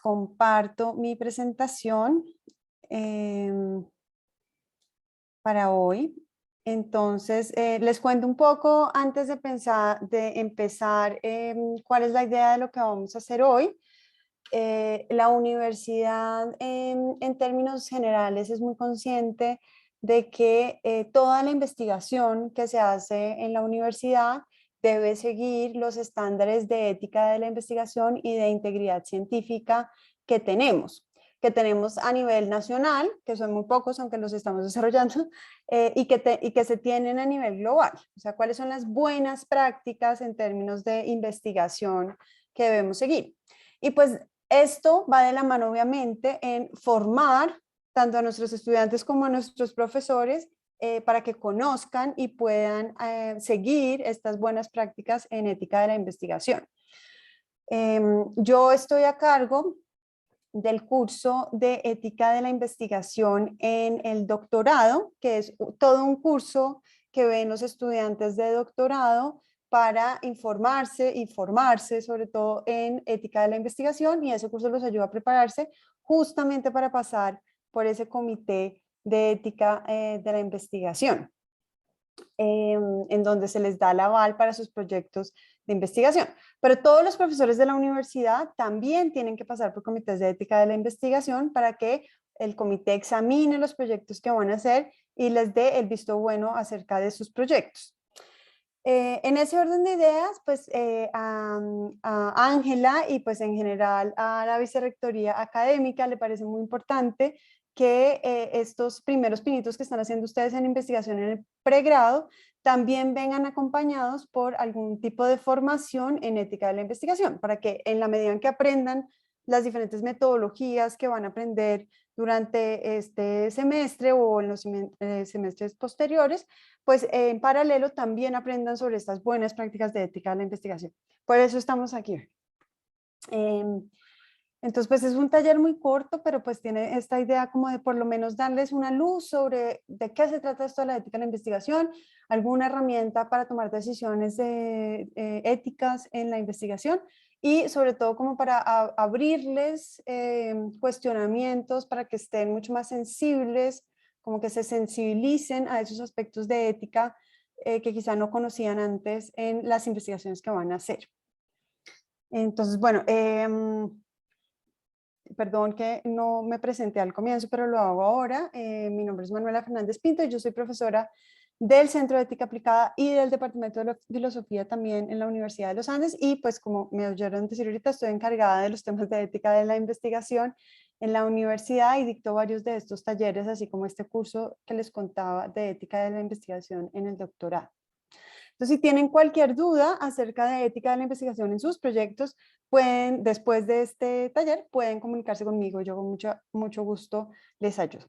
comparto mi presentación para hoy. Entonces, les cuento un poco antes de empezar cuál es la idea de lo que vamos a hacer hoy. La universidad en términos generales es muy consciente de que toda la investigación que se hace en la universidad debe seguir los estándares de ética de la investigación y de integridad científica que tenemos a nivel nacional, que son muy pocos, aunque los estamos desarrollando, y que se tienen a nivel global. O sea, cuáles son las buenas prácticas en términos de investigación que debemos seguir. Y pues esto va de la mano, obviamente, en formar tanto a nuestros estudiantes como a nuestros profesores para que conozcan y puedan seguir estas buenas prácticas en ética de la investigación. Yo estoy a cargo del curso de ética de la investigación en el doctorado, que es todo un curso que ven los estudiantes de doctorado para informarse y formarse sobre todo en ética de la investigación, y ese curso los ayuda a prepararse justamente para pasar por ese comité de ética de la investigación, en donde se les da el aval para sus proyectos de investigación. Pero todos los profesores de la universidad también tienen que pasar por comités de ética de la investigación para que el comité examine los proyectos que van a hacer y les dé el visto bueno acerca de sus proyectos. En ese orden de ideas, pues a Ángela y pues en general a la vicerrectoría académica le parece muy importante que estos primeros pinitos que están haciendo ustedes en investigación en el pregrado también vengan acompañados por algún tipo de formación en ética de la investigación, para que en la medida en que aprendan las diferentes metodologías que van a aprender durante este semestre o en los semestres posteriores, pues en paralelo también aprendan sobre estas buenas prácticas de ética de la investigación. Por eso estamos aquí. Entonces, pues es un taller muy corto, pero pues tiene esta idea como de por lo menos darles una luz sobre de qué se trata esto de la ética de la investigación, alguna herramienta para tomar decisiones éticas en la investigación y sobre todo como para abrirles cuestionamientos para que estén mucho más sensibles, como que se sensibilicen a esos aspectos de ética que quizá no conocían antes en las investigaciones que van a hacer. Entonces, bueno, perdón que no me presenté al comienzo, pero lo hago ahora. Mi nombre es Manuela Fernández Pinto y yo soy profesora del Centro de Ética Aplicada y del Departamento de Filosofía también en la Universidad de los Andes, y pues como me oyeron decir ahorita, estoy encargada de los temas de ética de la investigación en la universidad y dicto varios de estos talleres, así como este curso que les contaba de ética de la investigación en el doctorado. Entonces, si tienen cualquier duda acerca de ética de la investigación en sus proyectos, pueden, después de este taller, pueden comunicarse conmigo. Yo con mucho gusto les ayudo.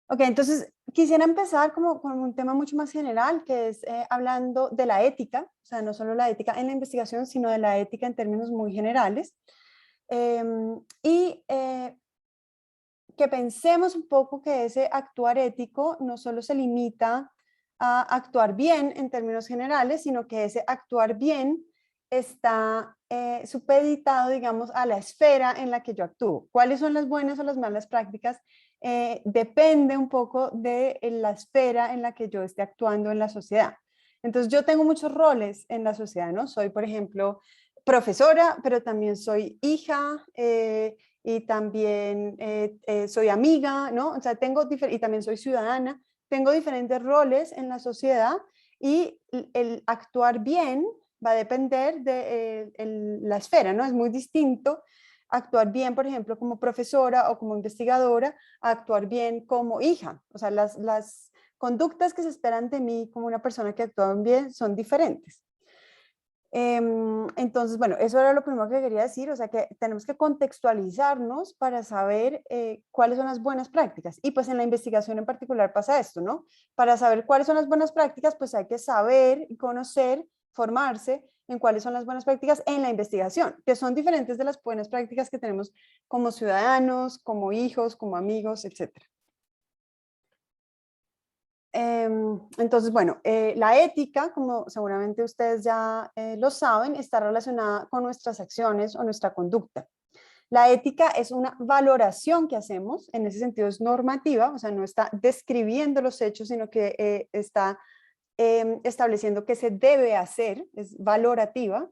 Ok, entonces quisiera empezar como con un tema mucho más general, que es hablando de la ética, o sea, no solo la ética en la investigación, sino de la ética en términos muy generales. Que pensemos un poco que ese actuar ético no solo se limita a actuar bien en términos generales, sino que ese actuar bien está supeditado, digamos, a la esfera en la que yo actúo. ¿Cuáles son las buenas o las malas prácticas? Depende un poco de la esfera en la que yo esté actuando en la sociedad. Entonces, yo tengo muchos roles en la sociedad, ¿no? Soy, por ejemplo, profesora, pero también soy hija, y también soy amiga, ¿no? O sea, y también soy ciudadana, tengo diferentes roles en la sociedad, y el actuar bien va a depender de la esfera, ¿no? Es muy distinto actuar bien, por ejemplo, como profesora o como investigadora, a actuar bien como hija. O sea, las conductas que se esperan de mí como una persona que actúa bien son diferentes. Entonces, bueno, eso era lo primero que quería decir, o sea que tenemos que contextualizarnos para saber cuáles son las buenas prácticas. Y pues en la investigación en particular pasa esto, ¿no? Para saber cuáles son las buenas prácticas, pues hay que saber, conocer, formarse en cuáles son las buenas prácticas en la investigación, que son diferentes de las buenas prácticas que tenemos como ciudadanos, como hijos, como amigos, etcétera. Entonces, bueno, la ética, como seguramente ustedes ya lo saben, está relacionada con nuestras acciones o nuestra conducta. La ética es una valoración que hacemos, en ese sentido es normativa, o sea, no está describiendo los hechos, sino que está estableciendo qué se debe hacer, es valorativa.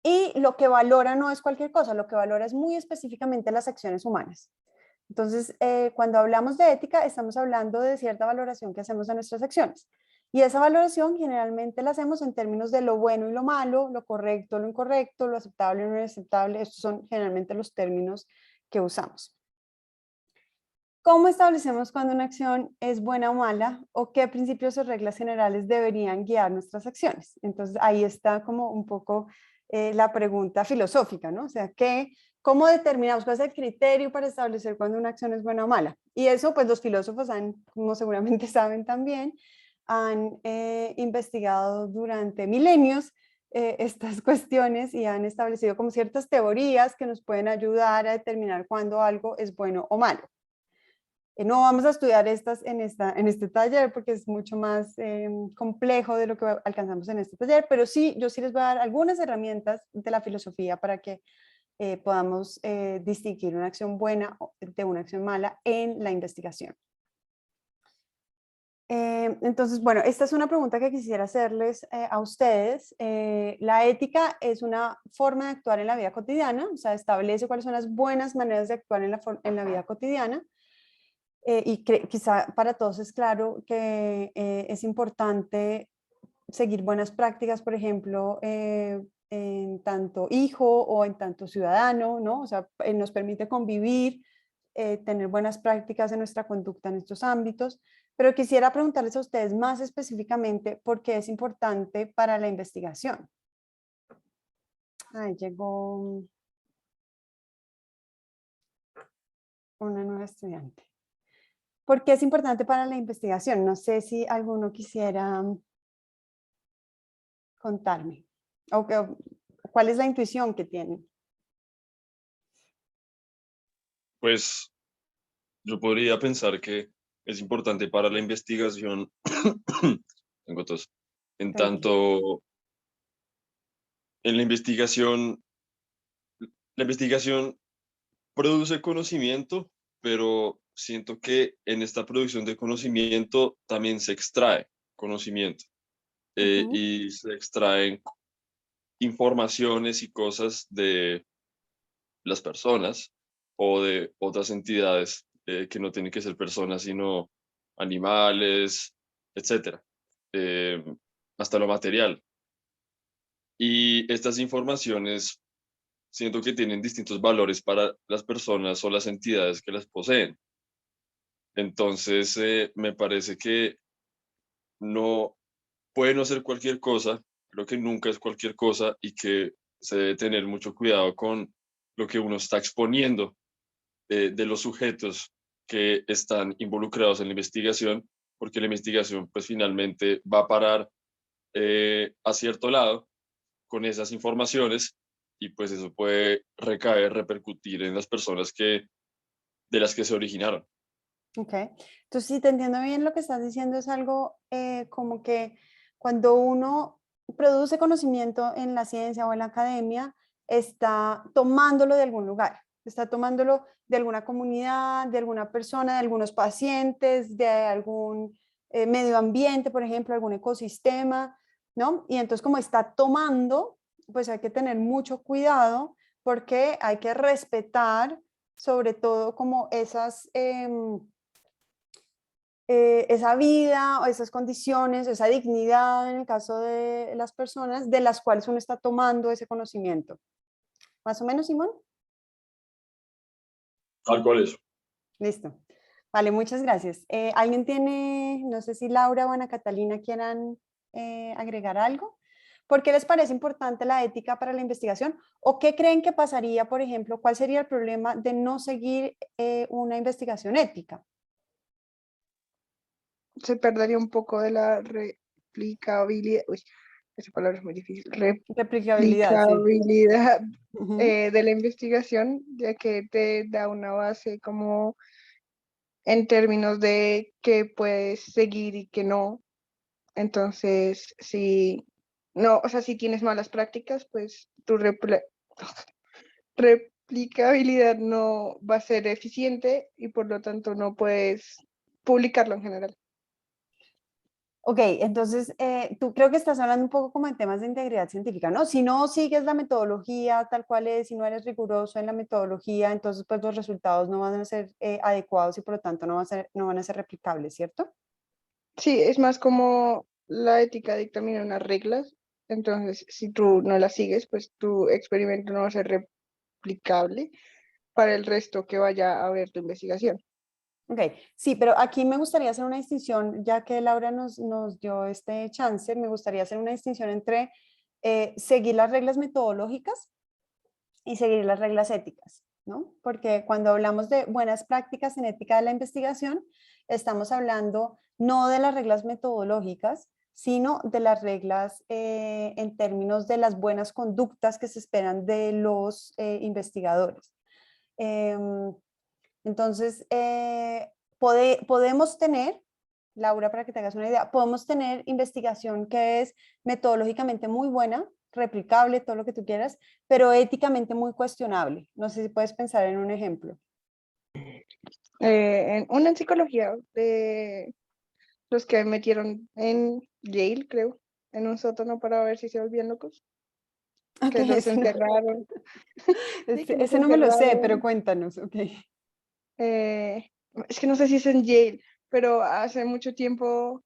Y lo que valora no es cualquier cosa, lo que valora es muy específicamente las acciones humanas. Entonces, cuando hablamos de ética, estamos hablando de cierta valoración que hacemos de nuestras acciones. Y esa valoración generalmente la hacemos en términos de lo bueno y lo malo, lo correcto, lo incorrecto, lo aceptable y lo inaceptable. Estos son generalmente los términos que usamos. ¿Cómo establecemos cuando una acción es buena o mala? ¿O qué principios o reglas generales deberían guiar nuestras acciones? Entonces, ahí está como un poco la pregunta filosófica, ¿no? O sea, ¿cómo determinamos cuál es el criterio para establecer cuando una acción es buena o mala? Y eso, pues los filósofos han, como seguramente saben también, han investigado durante milenios estas cuestiones y han establecido como ciertas teorías que nos pueden ayudar a determinar cuándo algo es bueno o malo. No vamos a estudiar estas en este taller porque es mucho más complejo de lo que alcanzamos en este taller, pero sí, yo sí les voy a dar algunas herramientas de la filosofía para que podamos distinguir una acción buena de una acción mala en la investigación. Entonces, bueno, esta es una pregunta que quisiera hacerles a ustedes. La ética es una forma de actuar en la vida cotidiana, o sea, establece cuáles son las buenas maneras de actuar en la vida cotidiana. Y quizá para todos es claro que es importante seguir buenas prácticas, por ejemplo, en tanto hijo o en tanto ciudadano, ¿no? O sea, nos permite convivir, tener buenas prácticas en nuestra conducta en estos ámbitos, pero quisiera preguntarles a ustedes más específicamente por qué es importante para la investigación. Ahí llegó una nueva estudiante. ¿Por qué es importante para la investigación? No sé si alguno quisiera contarme. ¿Cuál es la intuición que tienen? Pues yo podría pensar que es importante para la investigación, tengo tos, en Tranquilo. tanto en la investigación produce conocimiento, pero siento que en esta producción de conocimiento también se extrae conocimiento Ujú. y se extraen informaciones y cosas de las personas o de otras entidades que no tienen que ser personas, sino animales, etcétera, eh, hasta lo material. Y estas informaciones siento que tienen distintos valores para las personas o las entidades que las poseen. Entonces, me parece que no puede no ser cualquier cosa, creo que nunca es cualquier cosa y que se debe tener mucho cuidado con lo que uno está exponiendo de los sujetos que están involucrados en la investigación, porque la investigación pues finalmente va a parar a cierto lado con esas informaciones y pues eso puede recaer, repercutir en las personas de las que se originaron. Ok. Entonces, si te entiendo bien, lo que estás diciendo es algo como que cuando uno produce conocimiento en la ciencia o en la academia, está tomándolo de algún lugar, está tomándolo de alguna comunidad, de alguna persona, de algunos pacientes, de algún medio ambiente, por ejemplo, algún ecosistema, ¿no? Y entonces, como está tomando, pues hay que tener mucho cuidado porque hay que respetar sobre todo como esa vida o esas condiciones, esa dignidad en el caso de las personas de las cuales uno está tomando ese conocimiento. ¿Más o menos, Simón? Tal cual eso. Listo. Vale, muchas gracias. ¿Alguien tiene, no sé si Laura o Ana Catalina quieran agregar algo? ¿Por qué les parece importante la ética para la investigación? ¿O qué creen que pasaría, por ejemplo, cuál sería el problema de no seguir una investigación ética? Se perdería un poco de la replicabilidad. Uy, esa palabra es muy difícil. Replicabilidad, sí. Replicabilidad Ujú. de la investigación, ya que te da una base como en términos de qué puedes seguir y qué no. Entonces, si no, o sea, si tienes malas prácticas, pues replicabilidad no va a ser eficiente y por lo tanto no puedes publicarlo en general. Ok, entonces tú creo que estás hablando un poco como en temas de integridad científica, ¿no? Si no sigues la metodología tal cual es, si no eres riguroso en la metodología, entonces pues los resultados no van a ser adecuados y por lo tanto no van a ser replicables, ¿cierto? Sí, es más como la ética dictamina unas reglas, entonces si tú no las sigues, pues tu experimento no va a ser replicable para el resto que vaya a ver tu investigación. Ok, sí, pero aquí me gustaría hacer una distinción, ya que Laura nos dio este chance, me gustaría hacer una distinción entre seguir las reglas metodológicas y seguir las reglas éticas, ¿no? Porque cuando hablamos de buenas prácticas en ética de la investigación, estamos hablando no de las reglas metodológicas, sino de las reglas en términos de las buenas conductas que se esperan de los investigadores. Em, entonces, podemos tener, Laura, para que te hagas una idea, podemos tener investigación que es metodológicamente muy buena, replicable, todo lo que tú quieras, pero éticamente muy cuestionable. No sé si puedes pensar en un ejemplo. En una en psicología de los que metieron en Yale, creo, en un sótano para ver si se volvían locos, Ok, que los encerraron. Sí, que los ese no me lo sé, pero encerraron. cuéntanos, ok. eh, es que no sé si es en Yale, pero hace mucho tiempo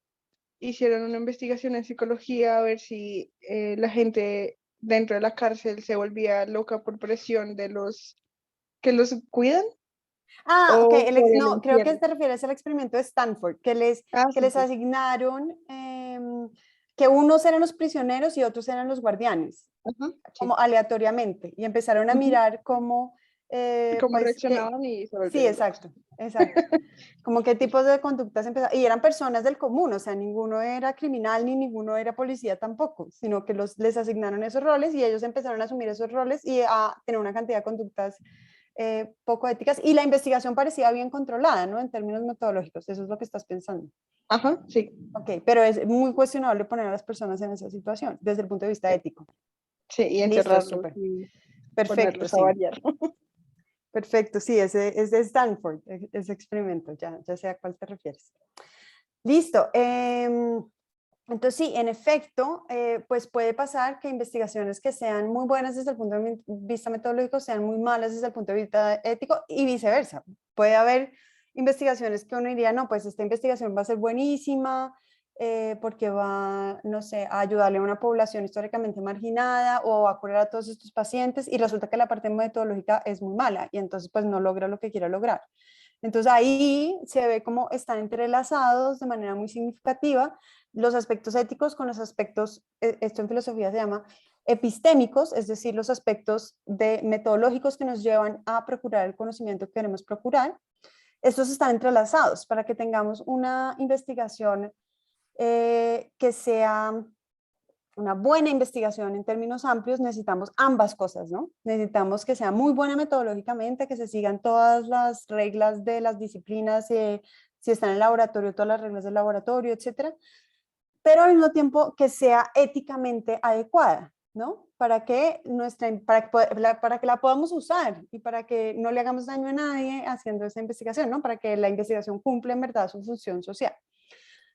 hicieron una investigación en psicología a ver si la gente dentro de la cárcel se volvía loca por presión de los que los cuidan Ah, ok, o por el no, creo que encierro. te refieres al experimento de Stanford, Ah, que sí, les sí. asignaron que unos eran los prisioneros y otros eran los guardianes, Ajá, sí. como aleatoriamente, y empezaron a Ujú. mirar cómo, Cómo pues, reaccionaban y se sí, volvieron locos. exacto, exacto, como qué tipos de conductas empezaron, y eran personas del común, o sea, ninguno era criminal ni ninguno era policía tampoco, sino que les asignaron esos roles y ellos empezaron a asumir esos roles y a tener una cantidad de conductas poco éticas, y la investigación parecía bien controlada, ¿no? En términos metodológicos, eso es lo que estás pensando. Ajá, sí. Ok, pero es muy cuestionable poner a las personas en esa situación desde el punto de vista ético. Sí, y Listo, encerrarlos súper. y Perfecto, ponerlos a sí. variar. Perfecto, sí, ese es de Stanford, ese experimento, ya sé a cuál te refieres. Listo. Entonces, sí, en efecto, pues puede pasar que investigaciones que sean muy buenas desde el punto de vista metodológico sean muy malas desde el punto de vista ético y viceversa. Puede haber investigaciones que uno diría, no, pues esta investigación va a ser buenísima porque va, no sé, a ayudarle a una población históricamente marginada o a curar a todos estos pacientes y resulta que la parte metodológica es muy mala y entonces pues no logra lo que quiere lograr. Entonces ahí se ve cómo están entrelazados de manera muy significativa los aspectos éticos con los aspectos, esto en filosofía se llama epistémicos, es decir, los aspectos metodológicos que nos llevan a procurar el conocimiento que queremos procurar. Estos están entrelazados para que tengamos una investigación que sea una buena investigación en términos amplios, necesitamos ambas cosas, ¿no? Necesitamos que sea muy buena metodológicamente, que se sigan todas las reglas de las disciplinas, si está en el laboratorio, todas las reglas del laboratorio, etcétera, pero al mismo tiempo que sea éticamente adecuada, ¿no? Para que la podamos usar y para que no le hagamos daño a nadie haciendo esa investigación, ¿no? Para que la investigación cumpla en verdad su función social.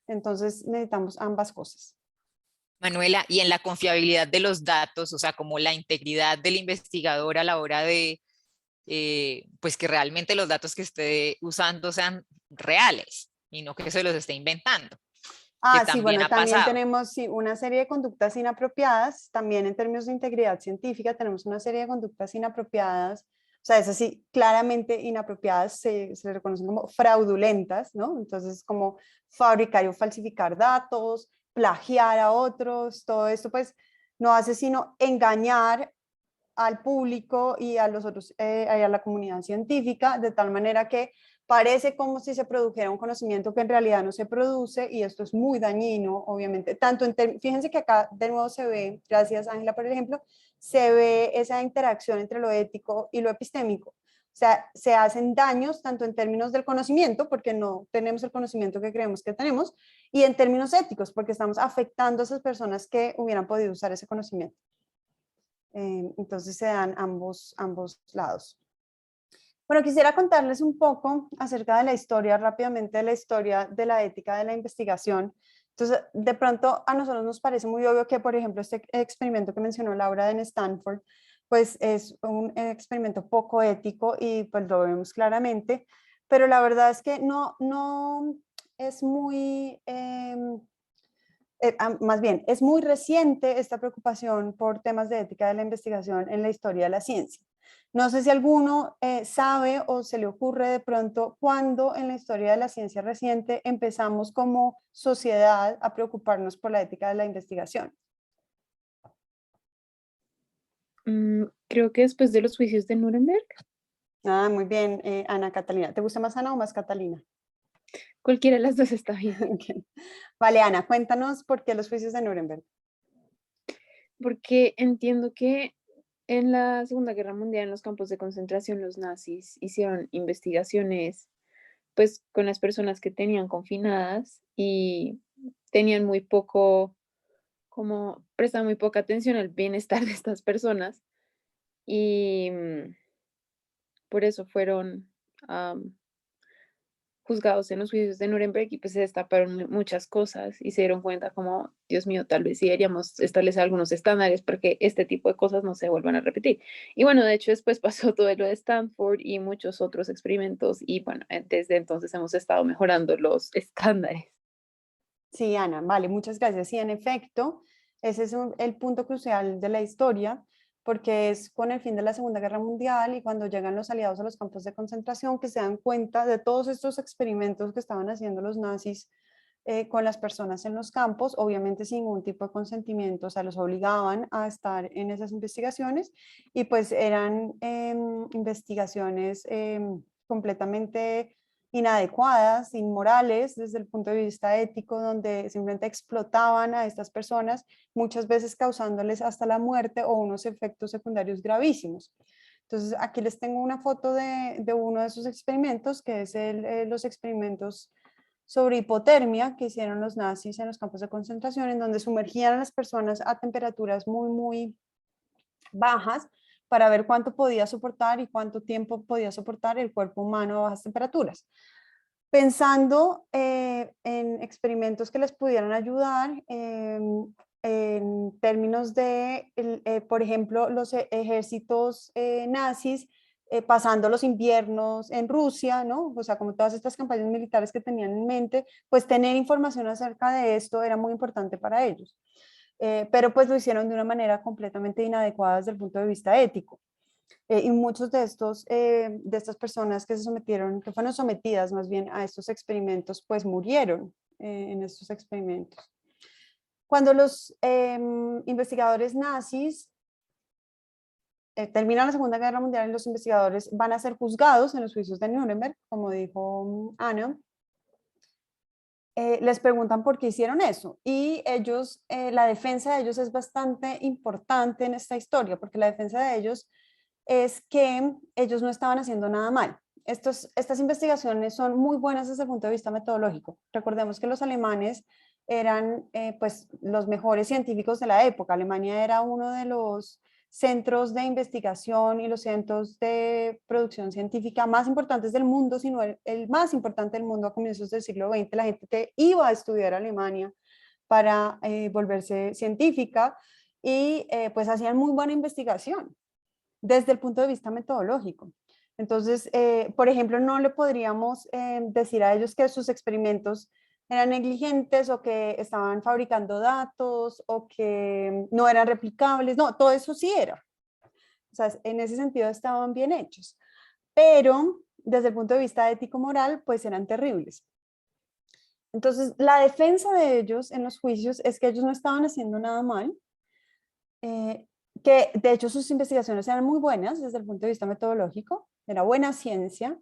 Entonces necesitamos ambas cosas. Manuela, y en la confiabilidad de los datos, o sea, como la integridad del investigador a la hora de, pues que realmente los datos que esté usando sean reales y no que se los esté inventando, que Ah, sí, también bueno, ha también pasado. tenemos sí, una serie de conductas inapropiadas, también en términos de integridad científica tenemos una serie de conductas inapropiadas, o sea, es así, claramente inapropiadas, se reconocen como fraudulentas, ¿no? Entonces, como fabricar o falsificar datos, plagiar a otros, todo esto pues no hace sino engañar al público y a los otros, a la comunidad científica, de tal manera que parece como si se produjera un conocimiento que en realidad no se produce y esto es muy dañino, obviamente. Fíjense que acá de nuevo se ve, gracias Ángela por ejemplo, se ve esa interacción entre lo ético y lo epistémico. O sea, se hacen daños tanto en términos del conocimiento, porque no tenemos el conocimiento que creemos que tenemos, y en términos éticos, porque estamos afectando a esas personas que hubieran podido usar ese conocimiento. Entonces se dan ambos lados. Bueno, quisiera contarles un poco acerca de la historia, rápidamente de la historia de la ética de la investigación. Entonces, de pronto a nosotros nos parece muy obvio que, por ejemplo, este experimento que mencionó Laura en Stanford, pues es un experimento poco ético y pues lo vemos claramente, pero la verdad es que no es muy, más bien, es muy reciente esta preocupación por temas de ética de la investigación en la historia de la ciencia. No sé si alguno sabe o se le ocurre de pronto cuándo en la historia de la ciencia reciente empezamos como sociedad a preocuparnos por la ética de la investigación. Creo que después de los juicios de Nuremberg, Ah, muy bien, Ana Catalina. ¿Te gusta más Ana o más Catalina? cualquiera de las dos está bien. Ok. Vale, Ana, cuéntanos por qué los juicios de Nuremberg. Porque entiendo que en la Segunda Guerra Mundial, en los campos de concentración, los nazis hicieron investigaciones pues con las personas que tenían confinadas y tenían muy poco, como prestaban muy poca atención al bienestar de estas personas y por eso fueron juzgados en los juicios de Nuremberg y pues se destaparon muchas cosas y se dieron cuenta como, Dios mío, tal vez sí deberíamos establecer algunos estándares porque este tipo de cosas no se vuelvan a repetir. Y bueno, de hecho después pasó todo lo de Stanford y muchos otros experimentos y bueno, desde entonces hemos estado mejorando los estándares. Sí, Ana, vale, muchas gracias. Sí, en efecto, ese es el punto crucial de la historia, porque es con el fin de la Segunda Guerra Mundial y cuando llegan los aliados a los campos de concentración que se dan cuenta de todos estos experimentos que estaban haciendo los nazis con las personas en los campos, obviamente sin ningún tipo de consentimiento, o sea, los obligaban a estar en esas investigaciones y pues eran investigaciones completamente inadecuadas, inmorales desde el punto de vista ético, donde simplemente explotaban a estas personas, muchas veces causándoles hasta la muerte o unos efectos secundarios gravísimos. Entonces, aquí les tengo una foto de uno de esos experimentos, que es los experimentos sobre hipotermia que hicieron los nazis en los campos de concentración, en donde sumergían a las personas a temperaturas muy, muy bajas para ver cuánto podía soportar y cuánto tiempo podía soportar el cuerpo humano a bajas temperaturas. Pensando en experimentos que les pudieran ayudar en términos de, por ejemplo, los ejércitos nazis pasando los inviernos en Rusia, ¿no? O sea, como todas estas campañas militares que tenían en mente, pues tener información acerca de esto era muy importante para ellos. Pero pues lo hicieron de una manera completamente inadecuada desde el punto de vista ético. Y muchos de estas personas que se sometieron, que fueron sometidas más bien a estos experimentos, pues murieron en estos experimentos. Cuando los investigadores nazis terminan la Segunda Guerra Mundial y los investigadores van a ser juzgados en los juicios de Nuremberg, como dijo Ana, les preguntan por qué hicieron eso. Y ellos, la defensa de ellos es bastante importante en esta historia, porque la defensa de ellos es que ellos no estaban haciendo nada mal. Estas investigaciones son muy buenas desde el punto de vista metodológico. Recordemos que los alemanes eran pues los mejores científicos de la época. Alemania era uno de los centros de investigación y los centros de producción científica más importantes del mundo, sino el más importante del mundo a comienzos del siglo XX. La gente iba a estudiar a Alemania para volverse científica y pues hacían muy buena investigación desde el punto de vista metodológico. Entonces, por ejemplo, no le podríamos decir a ellos que sus experimentos eran negligentes o que estaban fabricando datos o que no eran replicables. No, todo eso sí era. O sea, en ese sentido estaban bien hechos. Pero desde el punto de vista ético-moral, pues eran terribles. Entonces, la defensa de ellos en los juicios es que ellos no estaban haciendo nada mal, que de hecho sus investigaciones eran muy buenas desde el punto de vista metodológico, era buena ciencia,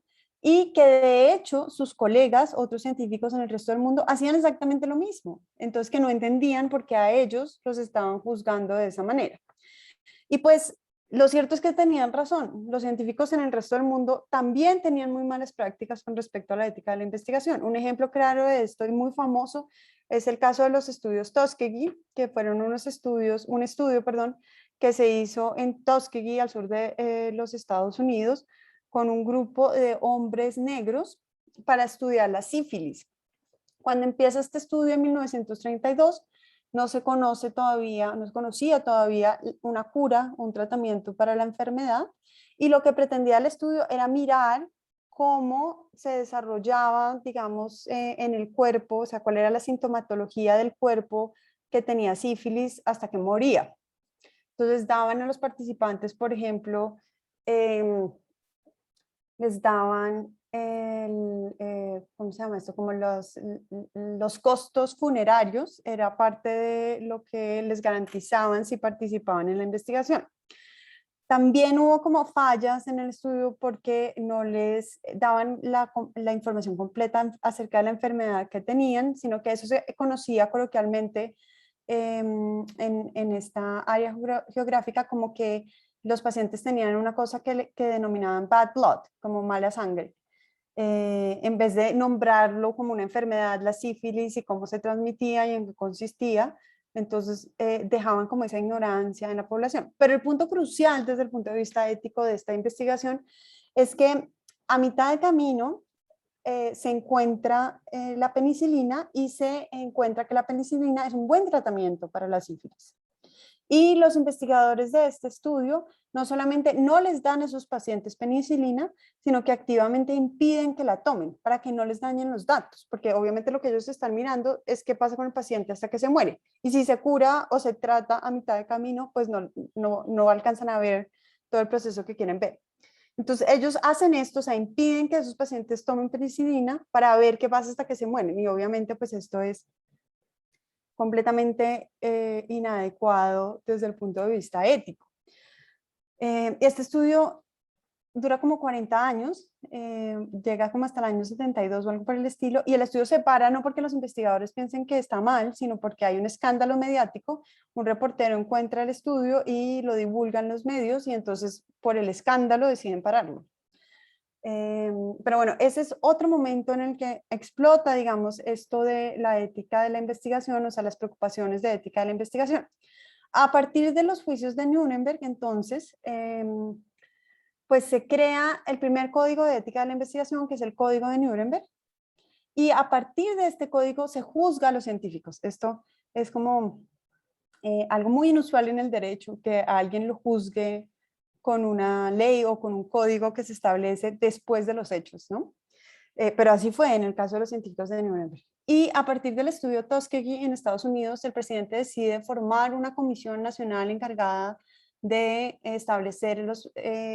y que de hecho sus colegas, otros científicos en el resto del mundo, hacían exactamente lo mismo. Entonces que no entendían por qué a ellos los estaban juzgando de esa manera. Y pues lo cierto es que tenían razón. Los científicos en el resto del mundo también tenían muy malas prácticas con respecto a la ética de la investigación. Un ejemplo claro de esto y muy famoso es el caso de los estudios Tuskegee, que fueron un estudio, que se hizo en Tuskegee, al sur de los Estados Unidos, con un grupo de hombres negros para estudiar la sífilis. Cuando empieza este estudio en 1932, no se conocía todavía una cura, un tratamiento para la enfermedad, y lo que pretendía el estudio era mirar cómo se desarrollaba, digamos, en el cuerpo, o sea, cuál era la sintomatología del cuerpo que tenía sífilis hasta que moría. Entonces daban a los participantes, por ejemplo, les daban ¿cómo se llama esto? Como los costos funerarios, era parte de lo que les garantizaban si participaban en la investigación. También hubo como fallas en el estudio porque no les daban la información completa acerca de la enfermedad que tenían, sino que eso se conocía coloquialmente en esta área geográfica como que los pacientes tenían una cosa que denominaban bad blood, como mala sangre. En vez de nombrarlo como una enfermedad, la sífilis y cómo se transmitía y en qué consistía, entonces dejaban como esa ignorancia en la población. Pero el punto crucial desde el punto de vista ético de esta investigación es que a mitad de camino se encuentra la penicilina y se encuentra que la penicilina es un buen tratamiento para la sífilis. Y los investigadores de este estudio no solamente no les dan a esos pacientes penicilina, sino que activamente impiden que la tomen para que no les dañen los datos, porque obviamente lo que ellos están mirando es qué pasa con el paciente hasta que se muere. Y si se cura o se trata a mitad de camino, pues no alcanzan a ver todo el proceso que quieren ver. Entonces ellos hacen esto, o sea, impiden que esos pacientes tomen penicilina para ver qué pasa hasta que se mueren. Y obviamente pues esto es completamente inadecuado desde el punto de vista ético. Este estudio dura como 40 años, llega como hasta el año 72 o algo por el estilo, y el estudio se para no porque los investigadores piensen que está mal, sino porque hay un escándalo mediático, un reportero encuentra el estudio y lo divulga en los medios, y entonces por el escándalo deciden pararlo. Pero bueno, ese es otro momento en el que explota, digamos, esto de la ética de la investigación, o sea, las preocupaciones de ética de la investigación. A partir de los juicios de Nuremberg, entonces, pues se crea el primer código de ética de la investigación, que es el Código de Nuremberg, y a partir de este código se juzga a los científicos. Esto es como algo muy inusual en el derecho, que a alguien lo juzgue con una ley o con un código que se establece después de los hechos, ¿no? Pero así fue en el caso de los científicos de Nuremberg. Y a partir del estudio Tuskegee en Estados Unidos, el presidente decide formar una comisión nacional encargada de establecer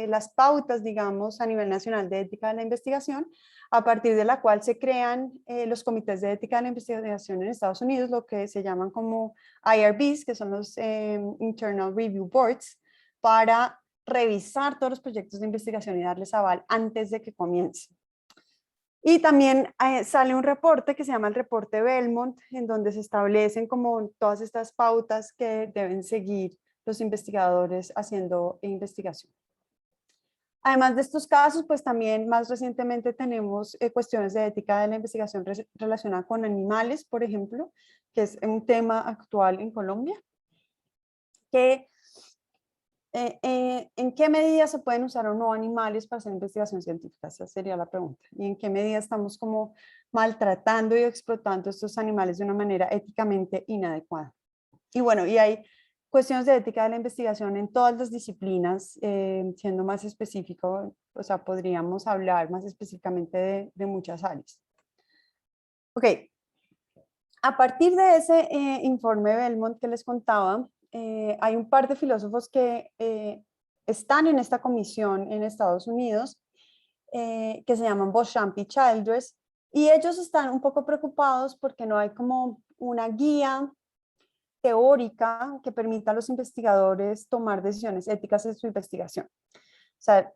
las pautas, digamos, a nivel nacional de ética de la investigación, a partir de la cual se crean los comités de ética de la investigación en Estados Unidos, lo que se llaman como IRBs, que son los Internal Review Boards, para revisar todos los proyectos de investigación y darles aval antes de que comience. Y también sale un reporte que se llama el reporte Belmont, en donde se establecen como todas estas pautas que deben seguir los investigadores haciendo investigación. Además de estos casos, pues también más recientemente tenemos cuestiones de ética de la investigación relacionada con animales, por ejemplo, que es un tema actual en Colombia, que ¿en qué medida se pueden usar o no animales para hacer investigación científica? Esa sería la pregunta. ¿Y en qué medida estamos como maltratando y explotando estos animales de una manera éticamente inadecuada? Y bueno, y hay cuestiones de ética de la investigación en todas las disciplinas, siendo más específico, o sea, podríamos hablar más específicamente de muchas áreas. Ok, a partir de ese informe Belmont que les contaba, hay un par de filósofos que están en esta comisión en Estados Unidos, que se llaman Beauchamp y Childress, y ellos están un poco preocupados porque no hay como una guía teórica que permita a los investigadores tomar decisiones éticas en su investigación. O sea,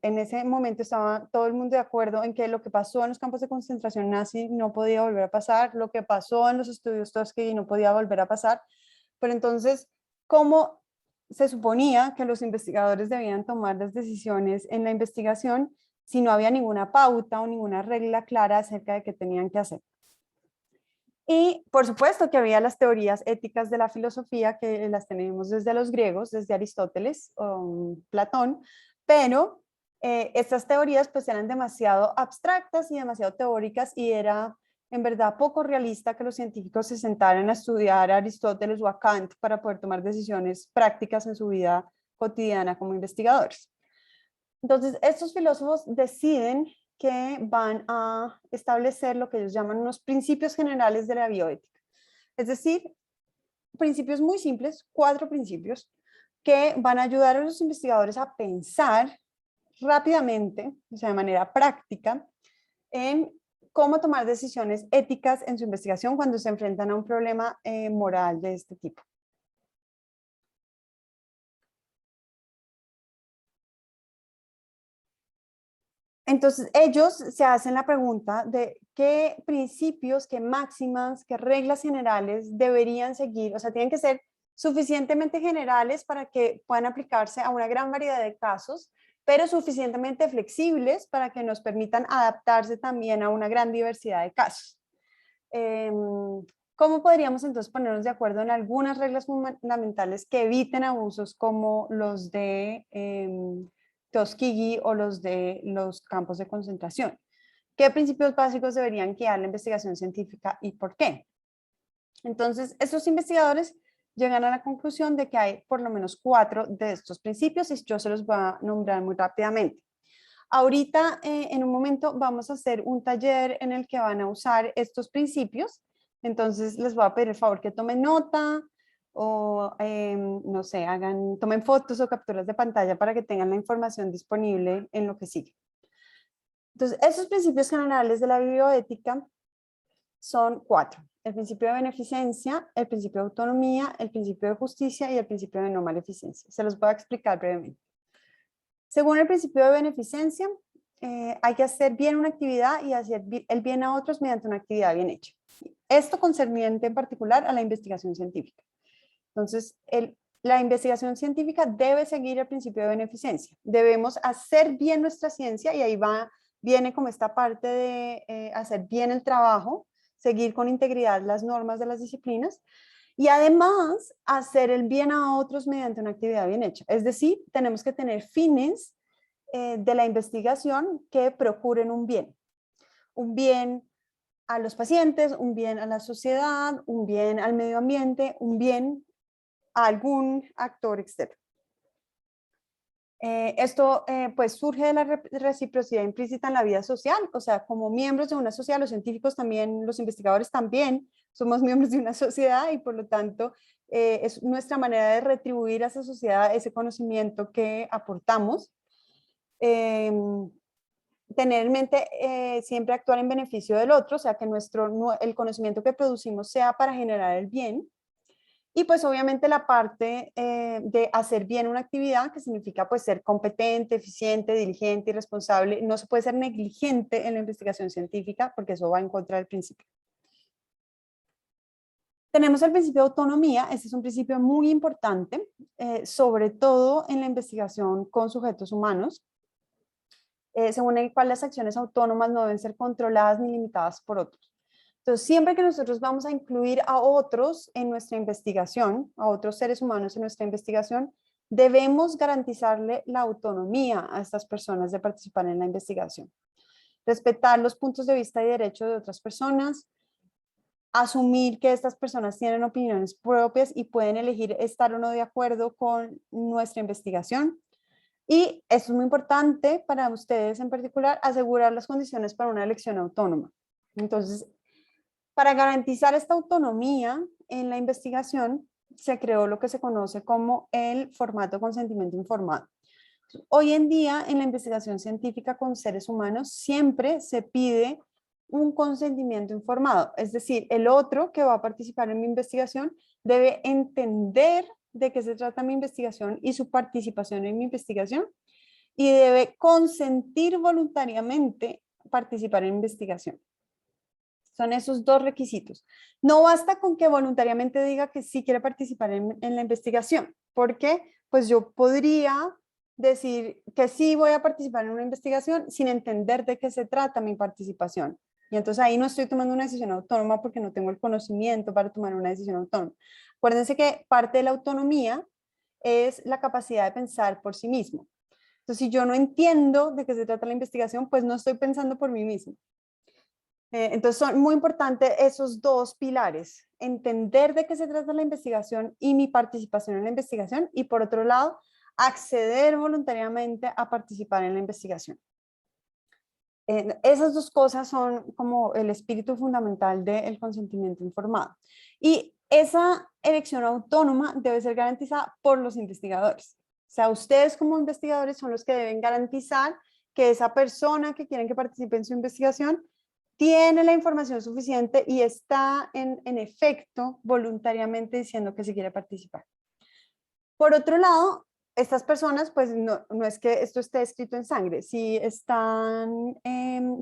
en ese momento estaba todo el mundo de acuerdo en que lo que pasó en los campos de concentración nazi no podía volver a pasar, lo que pasó en los estudios Tuskegee no podía volver a pasar, pero entonces, ¿cómo se suponía que los investigadores debían tomar las decisiones en la investigación si no había ninguna pauta o ninguna regla clara acerca de qué tenían que hacer? Y por supuesto que había las teorías éticas de la filosofía, que las tenemos desde los griegos, desde Aristóteles o Platón, pero estas teorías pues eran demasiado abstractas y demasiado teóricas, y era en verdad poco realista que los científicos se sentaran a estudiar a Aristóteles o a Kant para poder tomar decisiones prácticas en su vida cotidiana como investigadores. Entonces, estos filósofos deciden que van a establecer lo que ellos llaman unos principios generales de la bioética. Es decir, principios muy simples, 4 principios, que van a ayudar a los investigadores a pensar rápidamente, o sea, de manera práctica, en cómo tomar decisiones éticas en su investigación cuando se enfrentan a un problema moral de este tipo. Entonces, ellos se hacen la pregunta de qué principios, qué máximas, qué reglas generales deberían seguir, o sea, tienen que ser suficientemente generales para que puedan aplicarse a una gran variedad de casos, pero suficientemente flexibles para que nos permitan adaptarse también a una gran diversidad de casos. ¿Cómo podríamos entonces ponernos de acuerdo en algunas reglas fundamentales que eviten abusos como los de Tuskegee o los de los campos de concentración? ¿Qué principios básicos deberían guiar la investigación científica y por qué? Entonces, estos investigadores llegan a la conclusión de que hay por lo menos 4 de estos principios, y yo se los voy a nombrar muy rápidamente. Ahorita, en un momento, vamos a hacer un taller en el que van a usar estos principios. Entonces, les voy a pedir el favor que tomen nota o, no sé, tomen fotos o capturas de pantalla para que tengan la información disponible en lo que sigue. Entonces, esos principios generales de la bioética son 4. El principio de beneficencia, el principio de autonomía, el principio de justicia y el principio de no maleficencia. Se los voy a explicar brevemente. Según el principio de beneficencia, hay que hacer bien una actividad y hacer el bien a otros mediante una actividad bien hecha. Esto concerniente en particular a la investigación científica. Entonces, la investigación científica debe seguir el principio de beneficencia. Debemos hacer bien nuestra ciencia, y ahí viene como esta parte de hacer bien el trabajo, seguir con integridad las normas de las disciplinas, y además hacer el bien a otros mediante una actividad bien hecha. Es decir, tenemos que tener fines de la investigación que procuren un bien a los pacientes, un bien a la sociedad, un bien al medio ambiente, un bien a algún actor externo. Esto pues surge de la reciprocidad implícita en la vida social, o sea, como miembros de una sociedad, los científicos también, los investigadores también somos miembros de una sociedad, y por lo tanto es nuestra manera de retribuir a esa sociedad ese conocimiento que aportamos. Tener en mente siempre actuar en beneficio del otro, o sea, que el conocimiento que producimos sea para generar el bien. Y pues obviamente la parte de hacer bien una actividad, que significa pues ser competente, eficiente, diligente y responsable. No se puede ser negligente en la investigación científica porque eso va en contra del principio. Tenemos el principio de autonomía. Este es un principio muy importante, sobre todo en la investigación con sujetos humanos, según el cual las acciones autónomas no deben ser controladas ni limitadas por otros. Entonces, siempre que nosotros vamos a incluir a otros en nuestra investigación, a otros seres humanos en nuestra investigación, debemos garantizarle la autonomía a estas personas de participar en la investigación. Respetar los puntos de vista y derechos de otras personas, asumir que estas personas tienen opiniones propias y pueden elegir estar o no de acuerdo con nuestra investigación. Y esto es muy importante para ustedes en particular, asegurar las condiciones para una elección autónoma. Entonces, para garantizar esta autonomía en la investigación, se creó lo que se conoce como el formato de consentimiento informado. Hoy en día, en la investigación científica con seres humanos, siempre se pide un consentimiento informado. Es decir, el otro que va a participar en mi investigación debe entender de qué se trata mi investigación y su participación en mi investigación, y debe consentir voluntariamente participar en mi investigación. Son esos 2 requisitos. No basta con que voluntariamente diga que sí quiere participar en la investigación, porque pues yo podría decir que sí voy a participar en una investigación sin entender de qué se trata mi participación. Y entonces ahí no estoy tomando una decisión autónoma porque no tengo el conocimiento para tomar una decisión autónoma. Acuérdense que parte de la autonomía es la capacidad de pensar por sí mismo. Entonces, si yo no entiendo de qué se trata la investigación, pues no estoy pensando por mí mismo. Entonces, son muy importantes esos dos pilares, entender de qué se trata la investigación y mi participación en la investigación, y por otro lado, acceder voluntariamente a participar en la investigación. Esas dos cosas son como el espíritu fundamental del consentimiento informado. Y esa elección autónoma debe ser garantizada por los investigadores. O sea, ustedes como investigadores son los que deben garantizar que esa persona que quieren que participe en su investigación tiene la información suficiente y está en efecto voluntariamente diciendo que se quiere participar. Por otro lado, estas personas, pues no es que esto esté escrito en sangre, si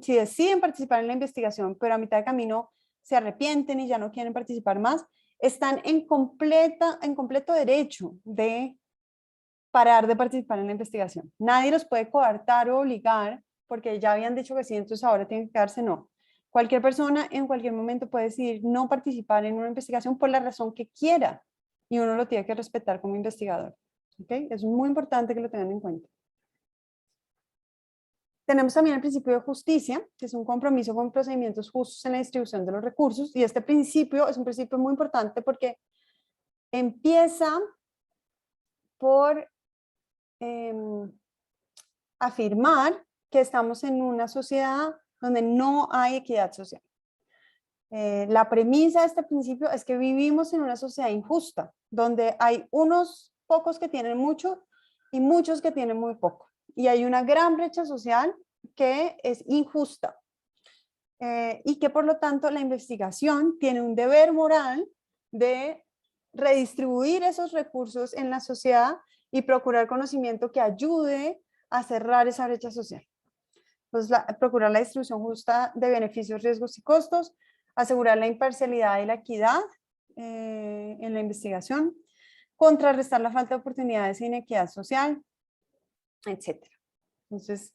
deciden participar en la investigación, pero a mitad de camino se arrepienten y ya no quieren participar más, están en completo derecho de parar de participar en la investigación. Nadie los puede coartar o obligar porque ya habían dicho que sí, entonces ahora tienen que quedarse. No. Cualquier persona en cualquier momento puede decidir no participar en una investigación por la razón que quiera y uno lo tiene que respetar como investigador. ¿Okay? Es muy importante que lo tengan en cuenta. Tenemos también el principio de justicia, que es un compromiso con procedimientos justos en la distribución de los recursos, y este principio es un principio muy importante porque empieza por afirmar que estamos en una sociedad donde no hay equidad social. La premisa de este principio es que vivimos en una sociedad injusta, donde hay unos pocos que tienen mucho y muchos que tienen muy poco. Y hay una gran brecha social que es injusta. Y que por lo tanto la investigación tiene un deber moral de redistribuir esos recursos en la sociedad y procurar conocimiento que ayude a cerrar esa brecha social. Entonces, procurar la distribución justa de beneficios, riesgos y costos, asegurar la imparcialidad y la equidad en la investigación, contrarrestar la falta de oportunidades e inequidad social, etc. Entonces,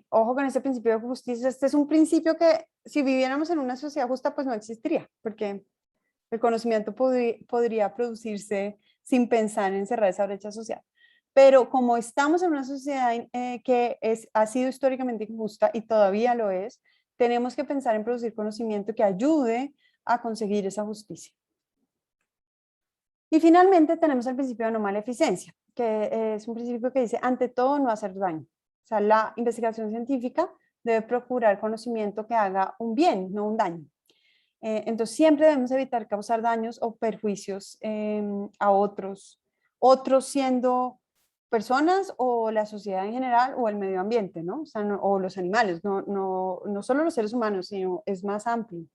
ojo con este principio de justicia. Este es un principio que si viviéramos en una sociedad justa, pues no existiría, porque el conocimiento podría producirse sin pensar en cerrar esa brecha social. Pero como estamos en una sociedad que ha sido históricamente injusta y todavía lo es, tenemos que pensar en producir conocimiento que ayude a conseguir esa justicia. Y finalmente tenemos el principio de no maleficencia, que es un principio que dice, ante todo, no hacer daño. O sea, la investigación científica debe procurar conocimiento que haga un bien, no un daño. Entonces, siempre debemos evitar causar daños o perjuicios a otros siendo personas o la sociedad en general o el medio ambiente, ¿no? O sea, o los animales, no solo los seres humanos, sino es más amplio.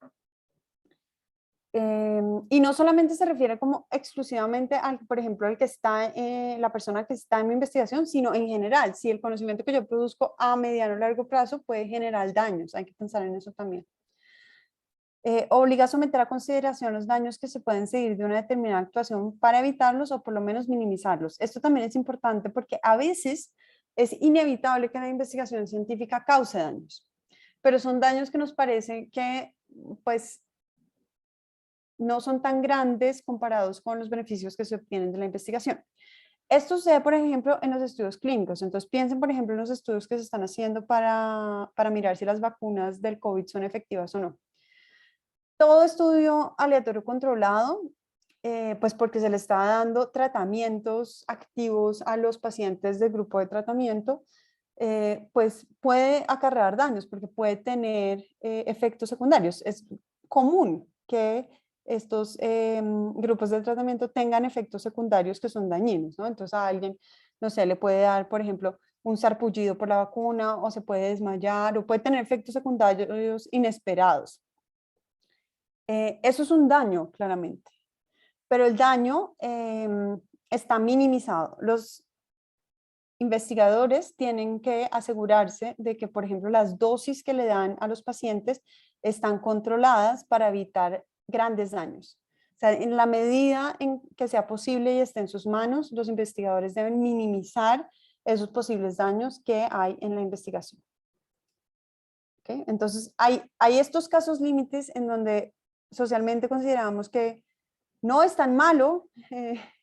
Y no solamente se refiere como exclusivamente al, por ejemplo, el que está, la persona que está en mi investigación, sino en general, si el conocimiento que yo produzco a mediano o largo plazo puede generar daños, hay que pensar en eso también. Obliga a someter a consideración los daños que se pueden seguir de una determinada actuación para evitarlos o por lo menos minimizarlos. Esto también es importante porque a veces es inevitable que la investigación científica cause daños, pero son daños que nos parece que pues no son tan grandes comparados con los beneficios que se obtienen de la investigación. Esto sucede, por ejemplo, en los estudios clínicos. Entonces, piensen, por ejemplo, en los estudios que se están haciendo para mirar si las vacunas del COVID son efectivas o no. Todo estudio aleatorio controlado, pues porque se le está dando tratamientos activos a los pacientes del grupo de tratamiento, pues puede acarrear daños porque puede tener efectos secundarios. Es común que estos grupos de tratamiento tengan efectos secundarios que son dañinos, ¿no? Entonces a alguien, no sé, le puede dar, por ejemplo, un sarpullido por la vacuna o se puede desmayar o puede tener efectos secundarios inesperados. Eso es un daño, claramente, pero el daño está minimizado. Los investigadores tienen que asegurarse de que, por ejemplo, las dosis que le dan a los pacientes están controladas para evitar grandes daños. O sea, en la medida en que sea posible y esté en sus manos, los investigadores deben minimizar esos posibles daños que hay en la investigación. ¿ok? Entonces, hay estos casos límites en donde socialmente consideramos que no es tan malo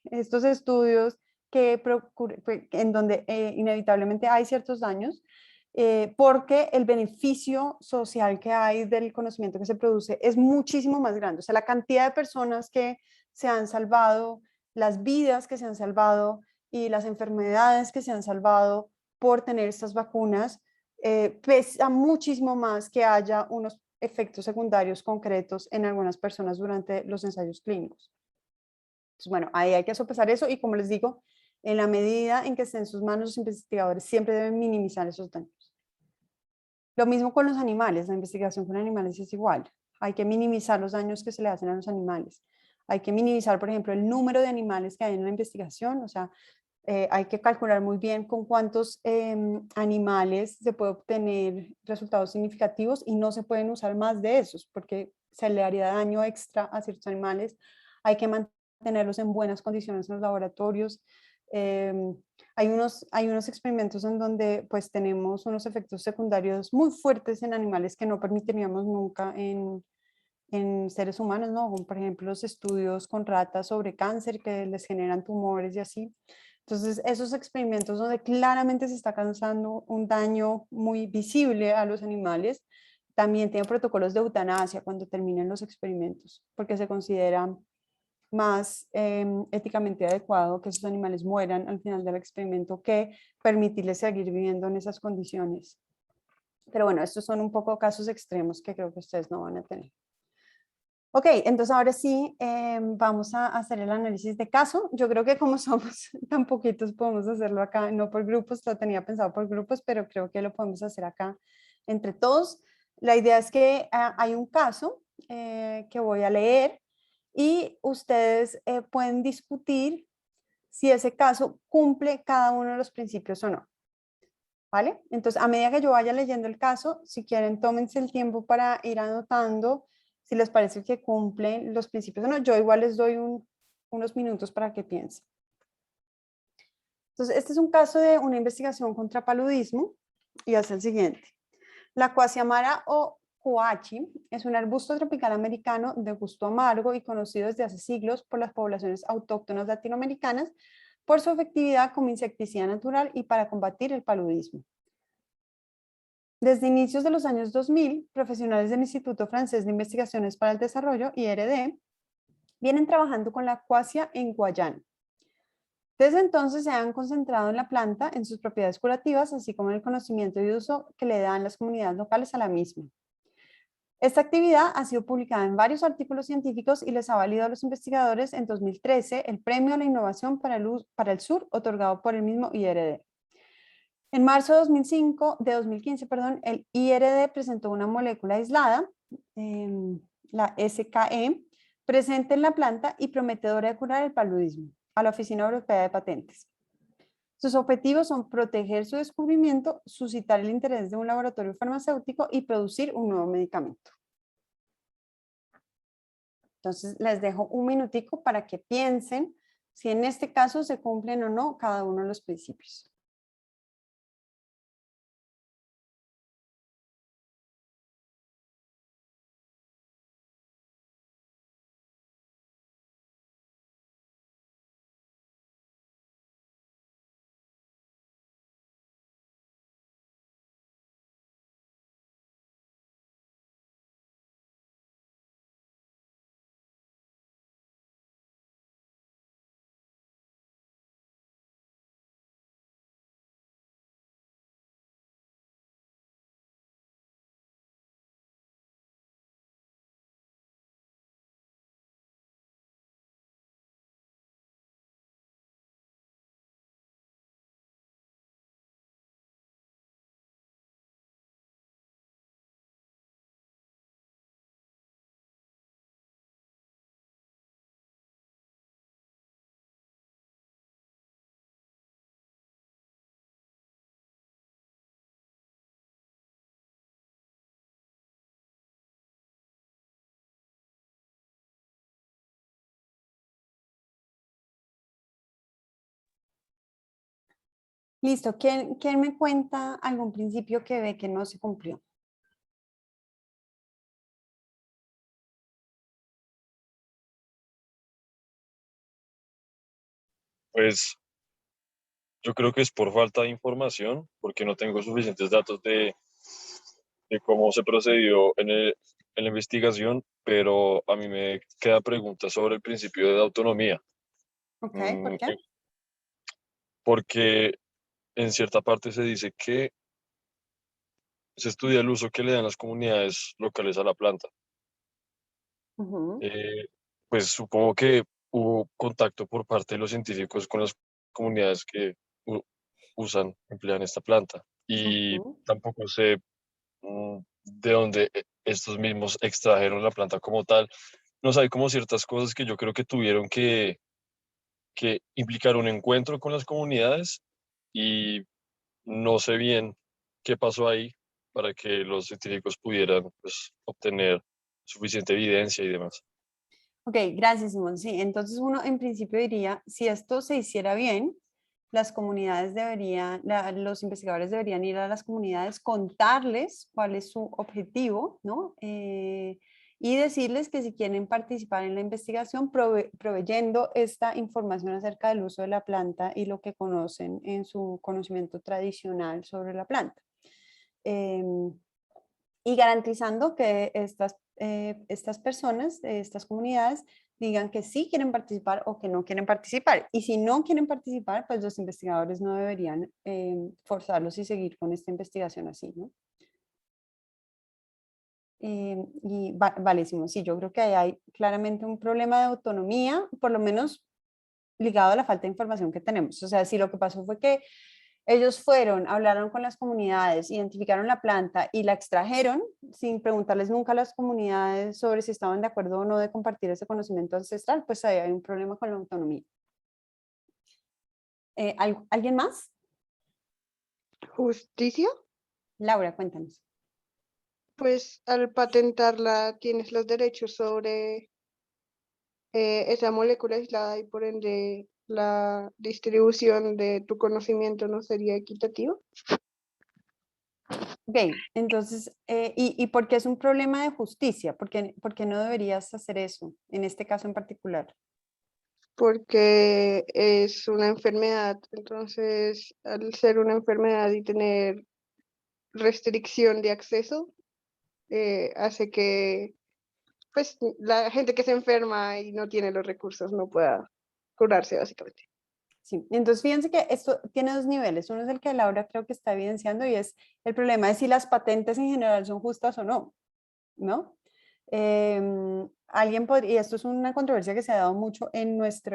estos estudios en donde inevitablemente hay ciertos daños, porque el beneficio social que hay del conocimiento que se produce es muchísimo más grande. O sea, la cantidad de personas que se han salvado, las vidas que se han salvado y las enfermedades que se han salvado por tener estas vacunas, pesa muchísimo más que haya unos efectos secundarios concretos en algunas personas durante los ensayos clínicos. Entonces, bueno, ahí hay que sopesar eso y como les digo, en la medida en que estén en sus manos, los investigadores siempre deben minimizar esos daños. Lo mismo con los animales, la investigación con animales es igual. Hay que minimizar los daños que se le hacen a los animales. Hay que minimizar, por ejemplo, el número de animales que hay en la investigación, o sea, hay que calcular muy bien con cuántos animales se puede obtener resultados significativos y no se pueden usar más de esos porque se le haría daño extra a ciertos animales. Hay que mantenerlos en buenas condiciones en los laboratorios. Hay unos experimentos en donde pues tenemos unos efectos secundarios muy fuertes en animales que no permitiríamos nunca en seres humanos, ¿no? Como por ejemplo los estudios con ratas sobre cáncer que les generan tumores y así. Entonces, esos experimentos donde claramente se está causando un daño muy visible a los animales, también tienen protocolos de eutanasia cuando terminen los experimentos, porque se considera más éticamente adecuado que esos animales mueran al final del experimento que permitirles seguir viviendo en esas condiciones. Pero bueno, estos son un poco casos extremos que creo que ustedes no van a tener. Ok, entonces ahora sí vamos a hacer el análisis de caso. Yo creo que como somos tan poquitos podemos hacerlo acá, no por grupos, lo tenía pensado por grupos, pero creo que lo podemos hacer acá entre todos. La idea es que hay un caso que voy a leer y ustedes pueden discutir si ese caso cumple cada uno de los principios o no. ¿Vale? Entonces, a medida que yo vaya leyendo el caso, si quieren, tómense el tiempo para ir anotando si les parece que cumplen los principios o no. Yo igual les doy unos minutos para que piensen. Entonces, este es un caso de una investigación contra paludismo y es el siguiente. La Quasiamara o coachi es un arbusto tropical americano de gusto amargo y conocido desde hace siglos por las poblaciones autóctonas latinoamericanas por su efectividad como insecticida natural y para combatir el paludismo. Desde inicios de los años 2000, profesionales del Instituto Francés de Investigaciones para el Desarrollo, IRD, vienen trabajando con la Quassia en Guayana. Desde entonces se han concentrado en la planta, en sus propiedades curativas, así como en el conocimiento y uso que le dan las comunidades locales a la misma. Esta actividad ha sido publicada en varios artículos científicos y les ha valido a los investigadores en 2013 el Premio a la Innovación para el Sur, otorgado por el mismo IRD. En marzo de 2015, el IRD presentó una molécula aislada, la SKE, presente en la planta y prometedora de curar el paludismo, a la Oficina Europea de Patentes. Sus objetivos son proteger su descubrimiento, suscitar el interés de un laboratorio farmacéutico y producir un nuevo medicamento. Entonces, les dejo un minutico para que piensen si en este caso se cumplen o no cada uno de los principios. Listo, ¿quién me cuenta algún principio que ve que no se cumplió? Pues yo creo que es por falta de información, porque no tengo suficientes datos de cómo se procedió en la investigación, pero a mí me queda pregunta sobre el principio de autonomía, Ok, ¿por mm, qué? porque en cierta parte se dice que se estudia el uso que le dan las comunidades locales a la planta. Ujú, Eh, pues supongo que hubo contacto por parte de los científicos con las comunidades que u- emplean esta planta. Y ujú. tampoco sé de dónde estos mismos extrajeron la planta como tal. No sé, hay como ciertas cosas que yo creo que tuvieron que implicar un encuentro con las comunidades y no sé bien qué pasó ahí para que los científicos pudieran pues, obtener suficiente evidencia y demás. Ok, gracias, Simón. Sí, entonces uno en principio diría, si esto se hiciera bien, las comunidades deberían, los investigadores deberían ir a las comunidades, contarles cuál es su objetivo, ¿no? Y decirles que si quieren participar en la investigación, proveyendo esta información acerca del uso de la planta y lo que conocen en su conocimiento tradicional sobre la planta. Em, y garantizando que estas personas, estas comunidades, digan que sí quieren participar o que no quieren participar. Y si no quieren participar, pues los investigadores no deberían forzarlos y seguir con esta investigación así, ¿no? Y valísimo, sí, yo creo que ahí hay claramente un problema de autonomía, por lo menos ligado a la falta de información que tenemos. O sea, si lo que pasó fue que ellos fueron, hablaron con las comunidades, identificaron la planta y la extrajeron sin preguntarles nunca a las comunidades sobre si estaban de acuerdo o no de compartir ese conocimiento ancestral, pues ahí hay un problema con la autonomía. ¿Alguien más? Justicia, Laura, cuéntanos. pues al patentarla tienes los derechos sobre esa molécula aislada y por ende la distribución de tu conocimiento no sería equitativa. Ok, entonces, ¿y por qué es un problema de justicia? Por qué no deberías hacer eso en este caso en particular? Porque es una enfermedad, entonces al ser una enfermedad y tener restricción de acceso, hace que pues la gente que se enferma y no tiene los recursos no pueda curarse básicamente. Sí, entonces fíjense que esto tiene dos niveles. Uno es el que Laura creo que está evidenciando y es el problema de si las patentes en general son justas o no, ¿no? Alguien podría, y esto es una controversia que se ha dado mucho en este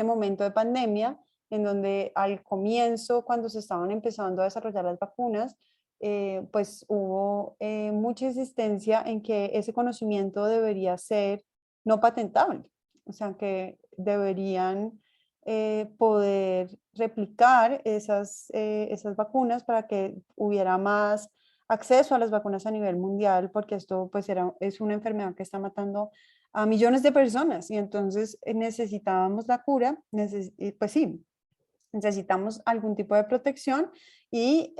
momento de pandemia, en donde al comienzo, cuando se estaban empezando a desarrollar las vacunas, pues hubo mucha insistencia en que ese conocimiento debería ser no patentable, o sea, que deberían poder replicar esas vacunas para que hubiera más acceso a las vacunas a nivel mundial, porque esto pues es una enfermedad que está matando a millones de personas y entonces necesitábamos la cura, pues sí, necesitamos algún tipo de protección y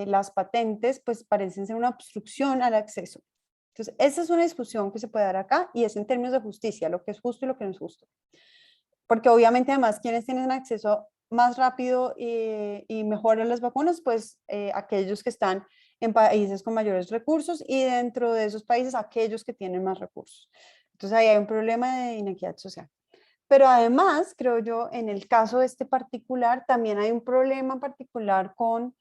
las patentes pues parecen ser una obstrucción al acceso. Entonces, esa es una discusión que se puede dar acá y es en términos de justicia, lo que es justo y lo que no es justo. Porque obviamente además quienes tienen acceso más rápido y mejor a las vacunas, pues aquellos que están en países con mayores recursos y dentro de esos países aquellos que tienen más recursos. Entonces ahí hay un problema de inequidad social. Pero además, creo yo, en el caso este particular, también hay un problema particular con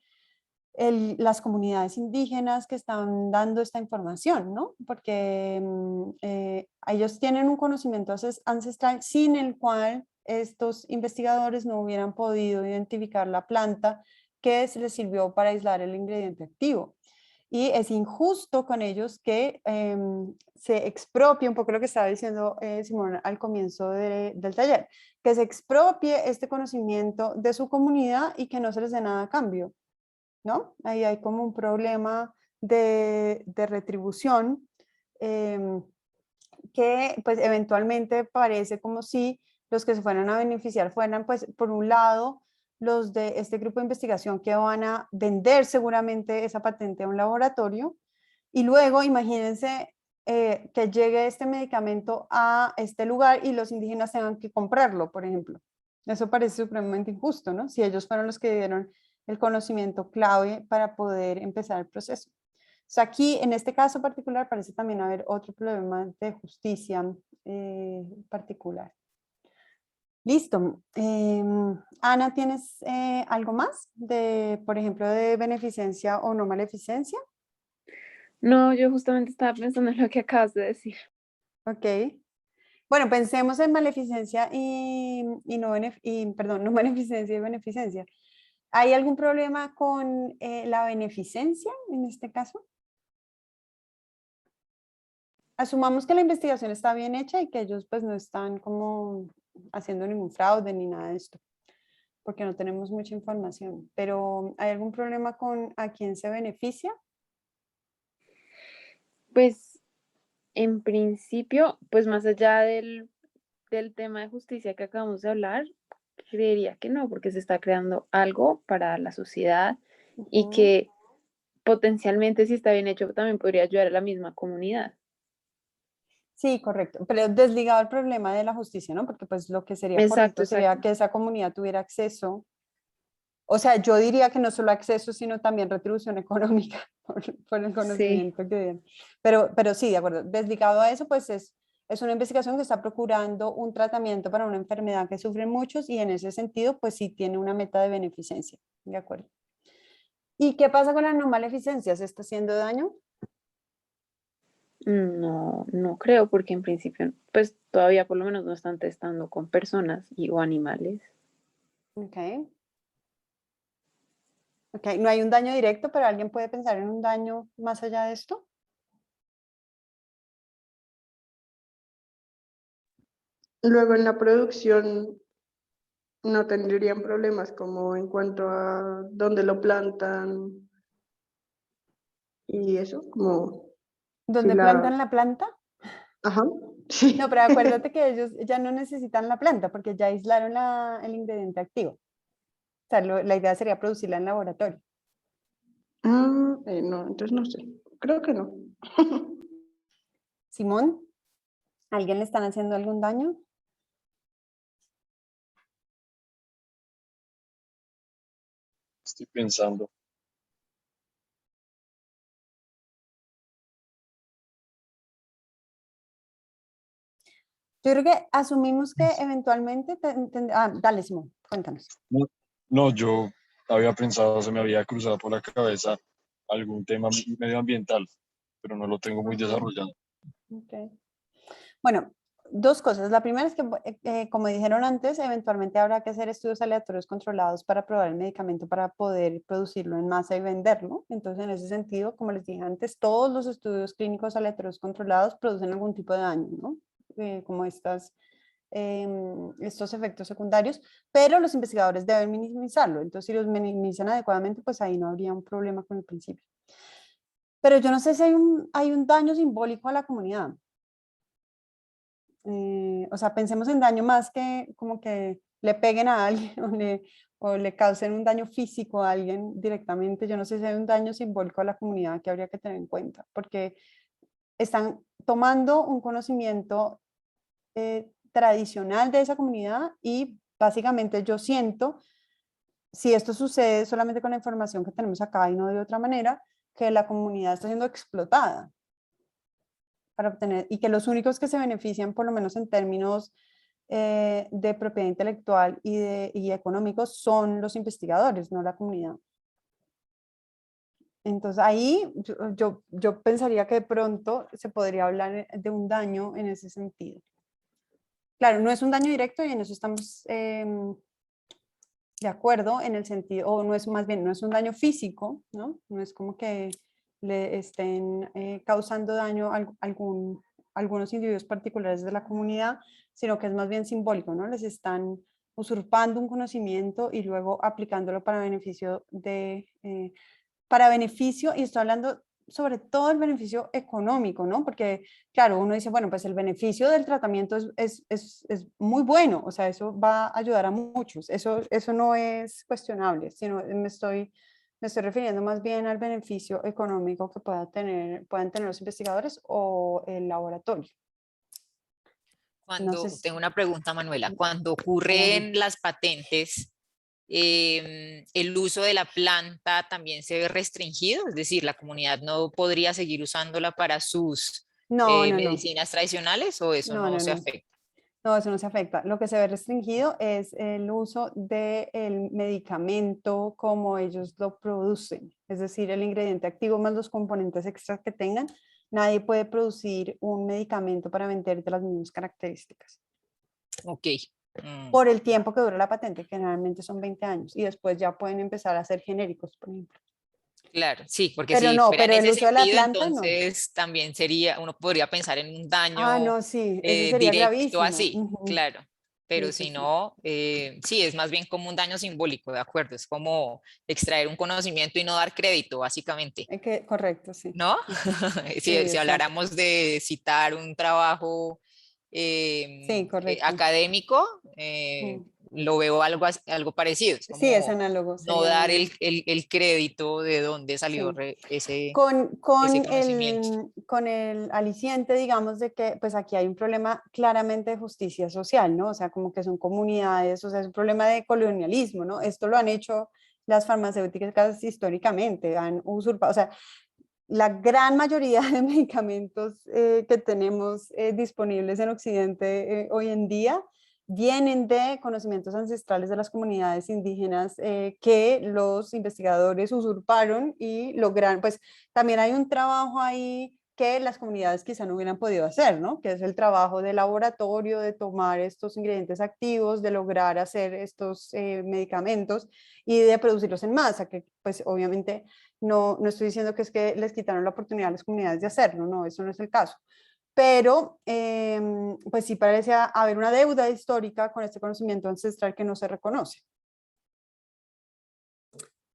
las comunidades indígenas que están dando esta información, ¿no? Porque ellos tienen un conocimiento ancestral sin el cual estos investigadores no hubieran podido identificar la planta que se les sirvió para aislar el ingrediente activo. Y es injusto con ellos que se expropie, un poco lo que estaba diciendo Simón al comienzo del taller, que se expropie este conocimiento de su comunidad y que no se les dé nada a cambio, ¿no? Ahí hay como un problema de retribución que pues eventualmente parece como si los que se fueran a beneficiar fueran pues por un lado los de este grupo de investigación que van a vender seguramente esa patente a un laboratorio y luego imagínense que llegue este medicamento a este lugar y los indígenas tengan que comprarlo, por ejemplo, Eso parece supremamente injusto, ¿no? Si ellos fueron los que dieron el conocimiento clave para poder empezar el proceso. O sea, aquí, en este caso particular, parece también haber otro problema de justicia particular. Listo. Ana, ¿tienes algo más de, por ejemplo, de beneficencia o no maleficencia? No, yo justamente estaba pensando en lo que acabas de decir. Ok. Bueno, pensemos en maleficencia perdón, no beneficencia y beneficencia. ¿Hay algún problema con la beneficencia en este caso? Asumamos que la investigación está bien hecha y que ellos pues no están como haciendo ningún fraude ni nada de esto, porque no tenemos mucha información. Pero ¿hay algún problema con a quién se beneficia? Pues en principio, pues más allá del tema de justicia que acabamos de hablar, creería que no, porque se está creando algo para la sociedad y Ujú. que potencialmente, si está bien hecho, también podría ayudar a la misma comunidad. Sí, correcto, pero desligado el problema de la justicia, ¿no? Porque pues lo que sería Exacto, correcto sería exacto. que esa comunidad tuviera acceso. O sea, yo diría que no solo acceso, sino también retribución económica por el Sí, conocimiento que den. Pero sí, de acuerdo. Desligado a eso, pues es una investigación que está procurando un tratamiento para una enfermedad que sufren muchos y en ese sentido, pues sí tiene una meta de beneficencia. De acuerdo. ¿Y qué pasa con la no maleficencia? ¿Se está haciendo daño? no, no creo, porque en principio, pues todavía por lo menos no están testando con personas o animales. Ok. Ok, no hay un daño directo, pero alguien puede pensar en un daño más allá de esto. Luego en la producción no tendrían problemas como en cuanto a dónde lo plantan y eso, como si ¿Dónde la... plantan la planta? Ajá, No, sí. pero acuérdate que ellos ya no necesitan la planta porque ya aislaron el ingrediente activo. O sea, la idea sería producirla en laboratorio. No, entonces no sé. Creo que no. Simón, ¿a alguien le están haciendo algún daño? Estoy pensando. Yo creo que asumimos que eventualmente, dale Simón, cuéntanos. No, no, yo había pensado, se me había cruzado por la cabeza algún tema medioambiental, pero no lo tengo muy desarrollado. Ok. Bueno, dos cosas. La primera es que, como dijeron antes, eventualmente habrá que hacer estudios aleatorios controlados para probar el medicamento para poder producirlo en masa y venderlo. Entonces, en ese sentido, como les dije antes, todos los estudios clínicos aleatorios controlados producen algún tipo de daño, ¿no? Como estos efectos secundarios, pero los investigadores deben minimizarlo. Entonces, si los minimizan adecuadamente, pues ahí no habría un problema con el principio. Pero yo no sé si hay un daño simbólico a la comunidad. O sea, pensemos en daño más que como que le peguen a alguien o le causen un daño físico a alguien directamente. Yo no sé si hay un daño simbólico a la comunidad que habría que tener en cuenta, porque están tomando un conocimiento tradicional de esa comunidad y básicamente yo siento, si esto sucede solamente con la información que tenemos acá y no de otra manera, que la comunidad está siendo explotada para obtener, y que los únicos que se benefician, por lo menos en términos de propiedad intelectual y económicos, son los investigadores, no la comunidad. Entonces ahí yo pensaría que de pronto se podría hablar de un daño en ese sentido. Claro, no es un daño directo y en eso estamos de acuerdo en el sentido, o no es más bien, no es un daño físico, ¿no? No es como que le estén causando daño a algunos individuos particulares de la comunidad, sino que es más bien simbólico, ¿no? Les están usurpando un conocimiento y luego aplicándolo para beneficio y estoy hablando sobre todo el beneficio económico, ¿no? Porque, claro, uno dice, bueno, pues el beneficio del tratamiento es muy bueno, o sea, eso va a ayudar a muchos, eso no es cuestionable, sino me estoy refiriendo más bien al beneficio económico que puedan tener los investigadores o el laboratorio. No sé Tengo una pregunta, Manuela. Cuando Adelante. ocurren las patentes, ¿el uso de la planta también se ve restringido? Es decir, ¿la comunidad no podría seguir usándola para sus No, no, no, medicinas tradicionales o eso no, no no, se no. afecta? No, eso no se afecta. Lo que se ve restringido es el uso del medicamento como ellos lo producen, es decir, el ingrediente activo más los componentes extras que tengan. Nadie puede producir un medicamento para vender de las mismas características Ok. Mm, por el tiempo que dura la patente, que generalmente son 20 años, y después ya pueden empezar a hacer genéricos, por ejemplo. claro, sí, porque Pero si no, fuera en pero el ese uso de la sentido, planta no. entonces también sería, uno podría pensar en un Ah, daño no, sí, eso sería directo gravísimo. así, Ujú. claro. Pero Sí, sí, si sí. no, sí, es más bien como un daño simbólico, ¿de acuerdo? Es como extraer un conocimiento y no dar crédito, básicamente, Correcto, sí. ¿no? Sí, Si exacto. habláramos de citar un trabajo Sí, correcto. académico, Mm. lo veo algo, algo parecido, es Sí, es como análogo, no sería dar análogo. el crédito de dónde salió Sí. ese, Con, ese con conocimiento. el, con el aliciente, digamos, de que pues aquí hay un problema claramente de justicia social, ¿no? O sea, como que son comunidades, o sea, es un problema de colonialismo, ¿no? Esto lo han hecho las farmacéuticas históricamente, han usurpado, o sea, la gran mayoría de medicamentos que tenemos disponibles en Occidente hoy en día vienen de conocimientos ancestrales de las comunidades indígenas que los investigadores usurparon y lograron, pues también hay un trabajo ahí que las comunidades quizá no hubieran podido hacer, ¿no? Que es el trabajo de laboratorio, de tomar estos ingredientes activos, de lograr hacer estos medicamentos y de producirlos en masa, que pues obviamente no, no estoy diciendo que es que les quitaron la oportunidad a las comunidades de hacerlo, no, eso no es el caso. Pero, pues sí parece haber una deuda histórica con este conocimiento ancestral que no se reconoce.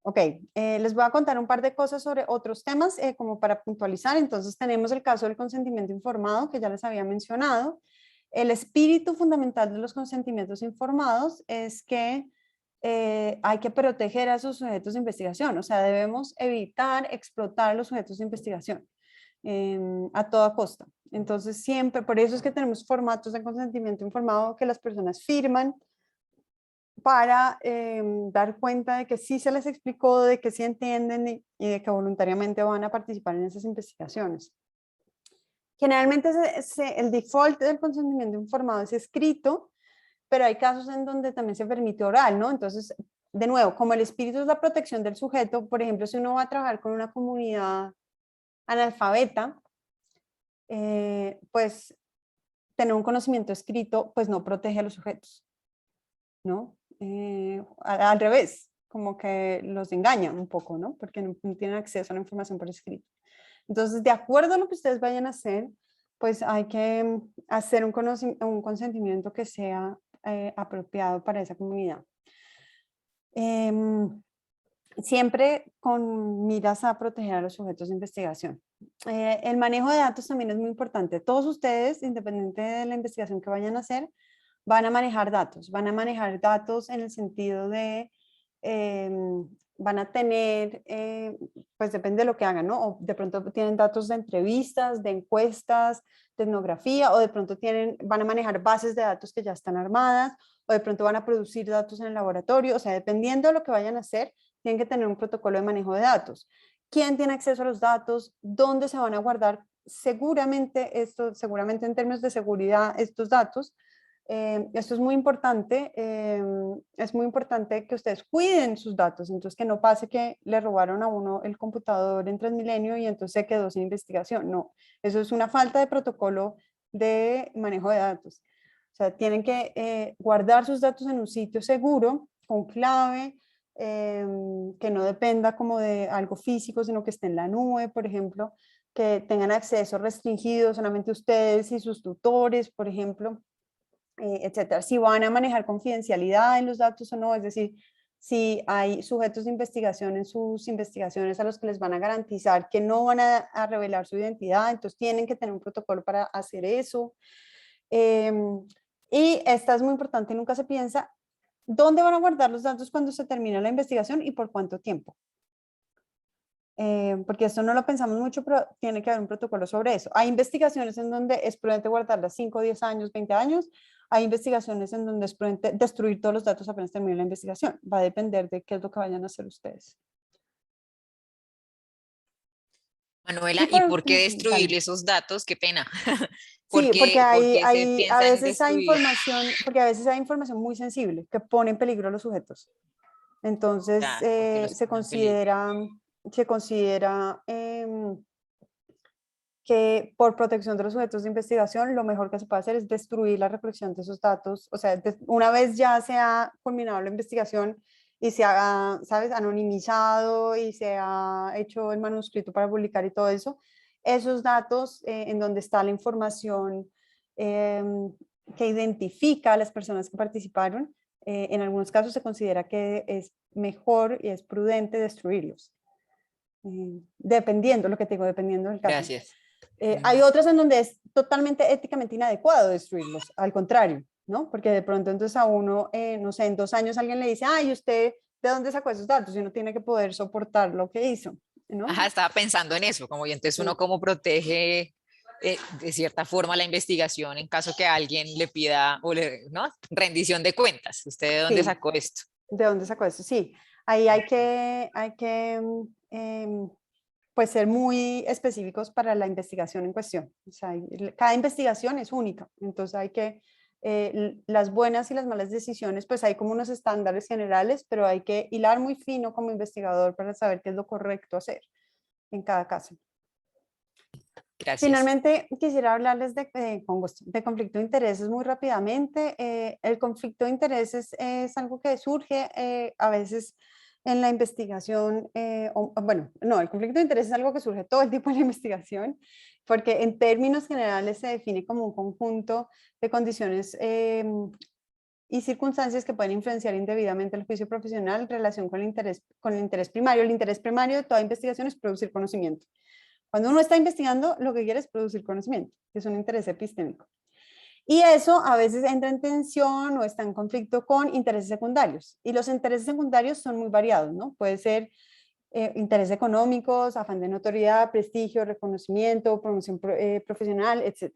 Ok, les voy a contar un par de cosas sobre otros temas como para puntualizar. Entonces tenemos el caso del consentimiento informado que ya les había mencionado. El espíritu fundamental de los consentimientos informados es que hay que proteger a sus sujetos de investigación, o sea, debemos evitar explotar a los sujetos de investigación a toda costa. Entonces siempre, por eso es que tenemos formatos de consentimiento informado que las personas firman para dar cuenta de que sí se les explicó, de que sí entienden y de que voluntariamente van a participar en esas investigaciones. Generalmente el default del consentimiento informado es escrito, pero hay casos en donde también se permite oral, ¿no? Entonces, de nuevo, como el espíritu es la protección del sujeto, por ejemplo, si uno va a trabajar con una comunidad analfabeta, pues tener un conocimiento escrito, pues no protege a los sujetos, ¿no? Al revés, como que los engañan un poco, ¿no? Porque no tienen acceso a la información por escrito. Entonces, de acuerdo a lo que ustedes vayan a hacer, pues hay que hacer un consentimiento que sea apropiado para esa comunidad. Siempre con miras a proteger a los sujetos de investigación. El manejo de datos también es muy importante. Todos ustedes, independiente de la investigación que vayan a hacer, van a manejar datos en el sentido de, van a tener, pues depende de lo que hagan, ¿no? O de pronto tienen datos de entrevistas, de encuestas, de etnografía, o de pronto van a manejar bases de datos que ya están armadas, o de pronto van a producir datos en el laboratorio, o sea, dependiendo de lo que vayan a hacer, tienen que tener un protocolo de manejo de datos. ¿Quién tiene acceso a los datos? ¿Dónde se van a guardar? Seguramente en términos de seguridad, estos datos. Esto es muy importante que ustedes cuiden sus datos, entonces que no pase que le robaron a uno el computador en Transmilenio y entonces se quedó sin investigación, no, eso es una falta de protocolo de manejo de datos. O sea, tienen que guardar sus datos en un sitio seguro, con clave, que no dependa como de algo físico, sino que esté en la nube, por ejemplo, que tengan acceso restringido solamente ustedes y sus tutores, por ejemplo, etcétera. Si van a manejar confidencialidad en los datos o no, es decir, si hay sujetos de investigación en sus investigaciones a los que les van a garantizar que no van a revelar su identidad, entonces tienen que tener un protocolo para hacer eso. Y esta es muy importante, nunca se piensa dónde van a guardar los datos cuando se termina la investigación y por cuánto tiempo. porque esto no lo pensamos mucho, pero tiene que haber un protocolo sobre eso. Hay investigaciones en donde es prudente guardarlas 5, 10 años, 20 años. Hay investigaciones en donde es prudente destruir todos los datos apenas termine la investigación. Va a depender de qué es lo que vayan a hacer ustedes. Manuela, Y ¿y por qué dale. destruir esos datos? Qué pena. Sí, porque ¿Por qué se a piensa en veces hay destruir? información, porque a veces hay información muy sensible que pone en peligro a los sujetos. Entonces, Ya, porque los se pone en peligro. considera que por protección de los sujetos de investigación, lo mejor que se puede hacer es destruir la recolección de esos datos. O sea, una vez ya se ha culminado la investigación y se ha, ¿sabes?, anonimizado y se ha hecho el manuscrito para publicar y todo eso, esos datos en donde está la información que identifica a las personas que participaron, en algunos casos se considera que es mejor y es prudente destruirlos. Dependiendo, lo que te digo, dependiendo del caso. Gracias. Hay otras en donde es totalmente éticamente inadecuado destruirlos, al contrario, ¿no? Porque de pronto entonces a uno, no sé, en 2 años alguien le dice, ay, ¿usted de dónde sacó esos datos? Y uno tiene que poder soportar lo que hizo, ¿no? Ajá, estaba pensando en eso, como y entonces uno Sí. cómo protege de cierta forma la investigación en caso que alguien le pida, ¿no? Rendición de cuentas. ¿Usted de dónde Sí, sacó esto? ¿de dónde sacó eso? Sí, ahí hay que pues ser muy específicos para la investigación en cuestión. O sea, cada investigación es única, entonces hay que, las buenas y las malas decisiones, pues hay como unos estándares generales, pero hay que hilar muy fino como investigador para saber qué es lo correcto hacer en cada caso. Gracias. Finalmente, quisiera hablarles con gusto, de conflicto de intereses muy rápidamente. El conflicto de intereses es algo que surge a veces en la investigación, bueno, no, el conflicto de intereses es algo que surge todo el tiempo en la investigación, porque en términos generales se define como un conjunto de condiciones y circunstancias que pueden influenciar indebidamente el juicio profesional en relación con el interés primario. El interés primario de toda investigación es producir conocimiento. Cuando uno está investigando, lo que quiere es producir conocimiento, que es un interés epistémico. Y eso a veces entra en tensión o está en conflicto con intereses secundarios. Y los intereses secundarios son muy variados, ¿no? Puede ser intereses económicos, afán de notoriedad, prestigio, reconocimiento, promoción profesional, etc.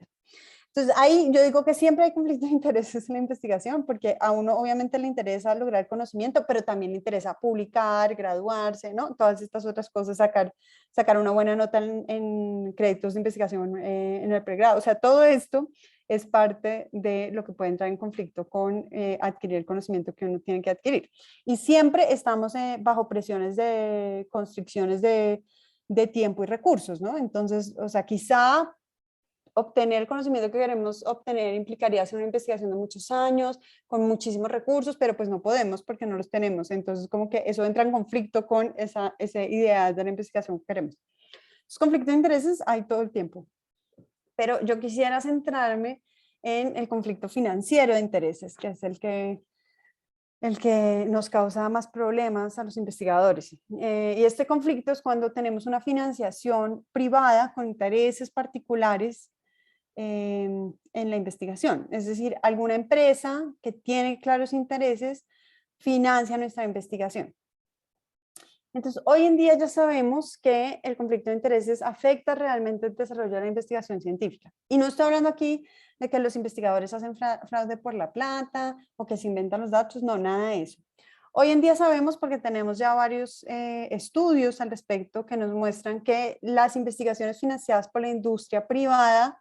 Entonces, ahí yo digo que siempre hay conflicto de intereses en la investigación, porque a uno obviamente le interesa lograr conocimiento, pero también le interesa publicar, graduarse, ¿no? Todas estas otras cosas, sacar una buena nota en créditos de investigación en el pregrado. O sea, todo esto es parte de lo que puede entrar en conflicto con adquirir el conocimiento que uno tiene que adquirir. Y siempre estamos bajo presiones de constricciones de tiempo y recursos, ¿no? Entonces, o sea, quizá obtener el conocimiento que queremos obtener implicaría hacer una investigación de muchos años, con muchísimos recursos, pero pues no podemos porque no los tenemos. Entonces, como que eso entra en conflicto con esa idea de la investigación que queremos. Los conflictos de intereses hay todo el tiempo, pero yo quisiera centrarme en el conflicto financiero de intereses, que es el que nos causa más problemas a los investigadores. Y este conflicto es cuando tenemos una financiación privada con intereses particulares en la investigación. Es decir, alguna empresa que tiene claros intereses financia nuestra investigación. Entonces, hoy en día ya sabemos que el conflicto de intereses afecta realmente el desarrollo de la investigación científica. Y no estoy hablando aquí de que los investigadores hacen fraude por la plata o que se inventan los datos, no, nada de eso. Hoy en día sabemos porque tenemos ya varios estudios al respecto que nos muestran que las investigaciones financiadas por la industria privada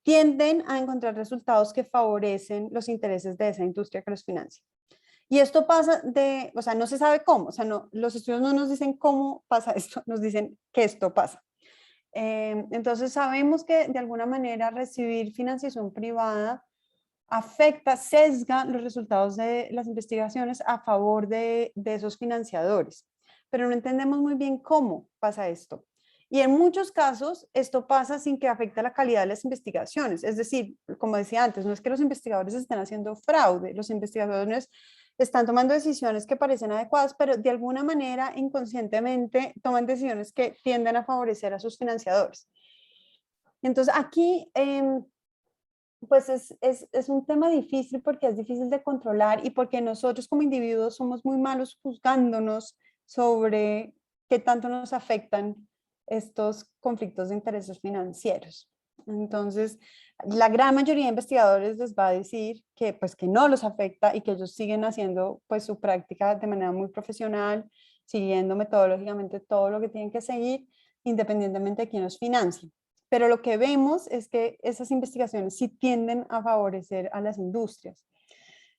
tienden a encontrar resultados que favorecen los intereses de esa industria que los financia. Y esto pasa o sea, no se sabe cómo, o sea, no, los estudios no nos dicen cómo pasa esto, nos dicen que esto pasa. Entonces sabemos que de alguna manera recibir financiación privada afecta, sesga los resultados de las investigaciones a favor de esos financiadores, pero no entendemos muy bien cómo pasa esto. Y en muchos casos esto pasa sin que afecte la calidad de las investigaciones. Es decir, como decía antes, no es que los investigadores estén haciendo fraude, los investigadores están tomando decisiones que parecen adecuadas, pero de alguna manera inconscientemente toman decisiones que tienden a favorecer a sus financiadores. Entonces aquí pues es un tema difícil porque es difícil de controlar y porque nosotros como individuos somos muy malos juzgándonos sobre qué tanto nos afectan estos conflictos de intereses financieros. Entonces, la gran mayoría de investigadores les va a decir que, pues, que no los afecta y que ellos siguen haciendo pues, su práctica de manera muy profesional, siguiendo metodológicamente todo lo que tienen que seguir, independientemente de quién los financie. Pero lo que vemos es que esas investigaciones sí tienden a favorecer a las industrias.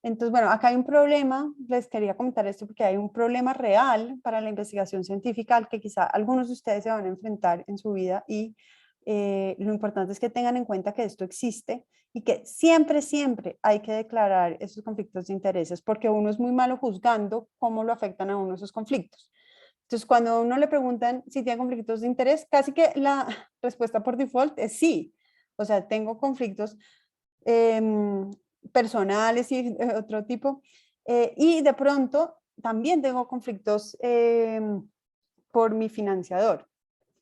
Entonces, bueno, acá hay un problema, les quería comentar esto porque hay un problema real para la investigación científica al que quizá algunos de ustedes se van a enfrentar en su vida y lo importante es que tengan en cuenta que esto existe y que siempre, siempre hay que declarar esos conflictos de intereses porque uno es muy malo juzgando cómo lo afectan a uno esos conflictos. Entonces, cuando a uno le preguntan si tiene conflictos de interés, casi que la respuesta por default es sí. O sea, tengo conflictos personales y otro tipo. Y de pronto también tengo conflictos por mi financiador.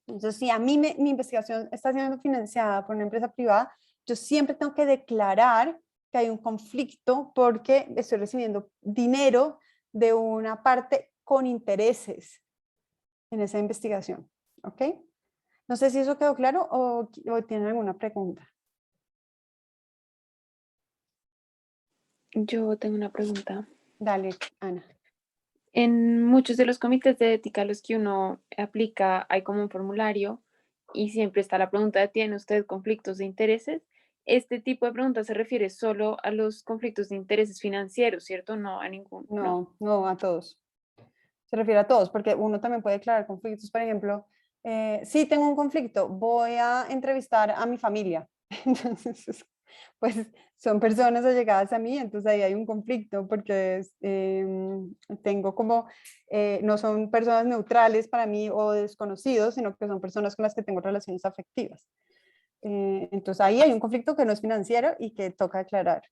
Entonces, si a mí mi investigación está siendo financiada por una empresa privada, yo siempre tengo que declarar que hay un conflicto porque estoy recibiendo dinero de una parte con intereses en esa investigación. ¿Ok? No sé si eso quedó claro o tienen alguna pregunta. Yo tengo una pregunta. Dale, Ana. En muchos de los comités de ética a los que uno aplica hay como un formulario y siempre está la pregunta de ¿tiene usted conflictos de intereses? Este tipo de preguntas se refiere solo a los conflictos de intereses financieros, ¿cierto? No a ningún. No. No, a todos. Se refiere a todos, porque uno también puede declarar conflictos. Por ejemplo, si tengo un conflicto, voy a entrevistar a mi familia. Entonces, pues son personas allegadas a mí, entonces ahí hay un conflicto porque tengo como, no son personas neutrales para mí o desconocidos, sino que son personas con las que tengo relaciones afectivas. Entonces ahí hay un conflicto que no es financiero y que toca declarar.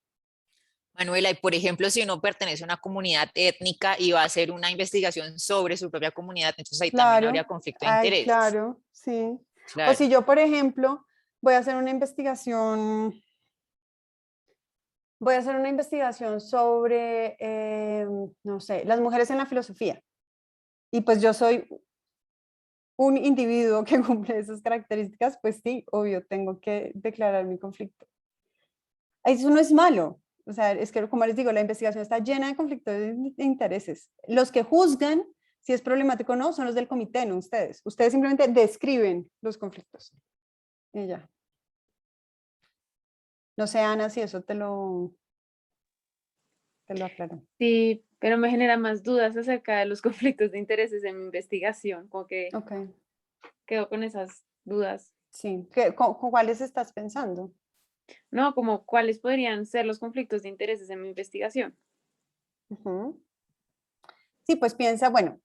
Manuela, y por ejemplo, si uno pertenece a una comunidad étnica y va a hacer una investigación sobre su propia comunidad, entonces ahí también habría Claro, conflicto de ay, intereses. claro, sí. O Claro. si yo, por ejemplo, voy a hacer una investigación sobre, no sé, las mujeres en la filosofía. Y pues yo soy un individuo que cumple esas características, pues sí, obvio, tengo que declarar mi conflicto. Eso no es malo. O sea, es que como les digo, la investigación está llena de conflictos de intereses. Los que juzgan si es problemático o no son los del comité, no ustedes. Ustedes simplemente describen los conflictos. Y ya. No sé, Ana, si eso te lo aclaro. Sí, pero me genera más dudas acerca de los conflictos de intereses en mi investigación, como que Ok, quedo con esas dudas. sí. ¿Con cuáles estás pensando? No, como cuáles podrían ser los conflictos de intereses en mi investigación. Ujú. Sí, pues piensa, bueno,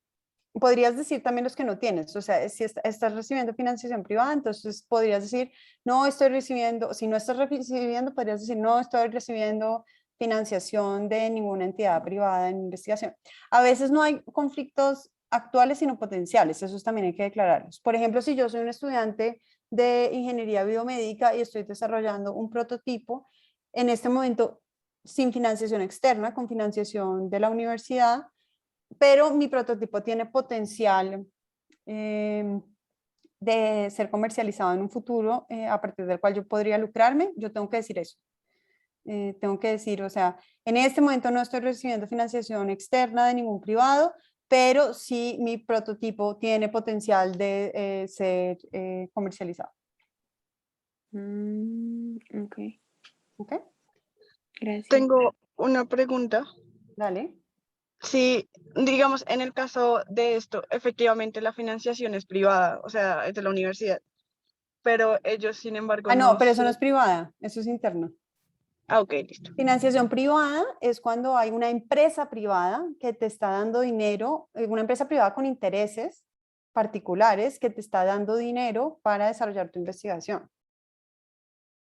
podrías decir también los que no tienes, o sea, si estás recibiendo financiación privada, entonces podrías decir, no estoy recibiendo, si no estás recibiendo, podrías decir, no estoy recibiendo financiación de ninguna entidad privada en investigación. A veces no hay conflictos actuales, sino potenciales, esos también hay que declararlos. Por ejemplo, si yo soy un estudiante de ingeniería biomédica y estoy desarrollando un prototipo, en este momento sin financiación externa, con financiación de la universidad, pero mi prototipo tiene potencial de ser comercializado en un futuro a partir del cual yo podría lucrarme, yo tengo que decir eso. Tengo que decir, o sea, en este momento no estoy recibiendo financiación externa de ningún privado, pero sí mi prototipo tiene potencial de ser comercializado. Ok, ¿Ok? gracias. Tengo una pregunta. Dale. Si, digamos, en el caso de esto, efectivamente la financiación es privada, o sea, es de la universidad, pero ellos, sin embargo, Ah, no, no... pero eso no es privada, eso es interno. Ah, ok, listo. Financiación privada es cuando hay una empresa privada que te está dando dinero, una empresa privada con intereses particulares que te está dando dinero para desarrollar tu investigación.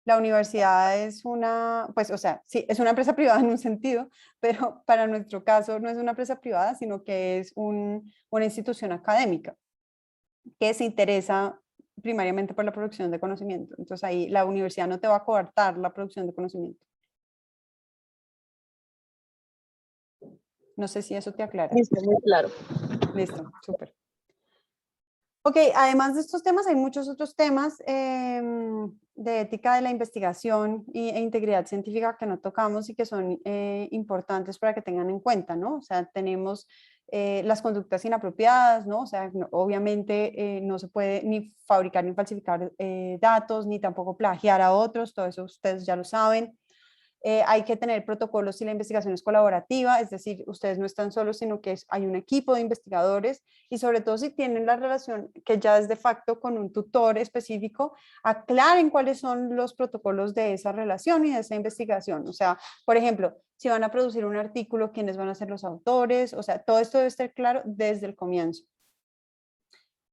La universidad es una, pues, o sea, sí, es una empresa privada en un sentido, pero para nuestro caso no es una empresa privada, sino que es una institución académica que se interesa primariamente por la producción de conocimiento. Entonces ahí la universidad no te va a coartar la producción de conocimiento. No sé si eso te aclara. Listo, muy claro. Listo, súper. Ok, además de estos temas, hay muchos otros temas de ética de la investigación e integridad científica que no tocamos y que son importantes para que tengan en cuenta, ¿no? O sea, tenemos las conductas inapropiadas, ¿no? O sea, obviamente no se puede ni fabricar ni falsificar datos, ni tampoco plagiar a otros, todo eso ustedes ya lo saben. Hay que tener protocolos si la investigación es colaborativa, es decir, ustedes no están solos, sino que hay un equipo de investigadores y sobre todo si tienen la relación que ya es de facto con un tutor específico, aclaren cuáles son los protocolos de esa relación y de esa investigación. O sea, por ejemplo, si van a producir un artículo, quiénes van a ser los autores, o sea, todo esto debe estar claro desde el comienzo.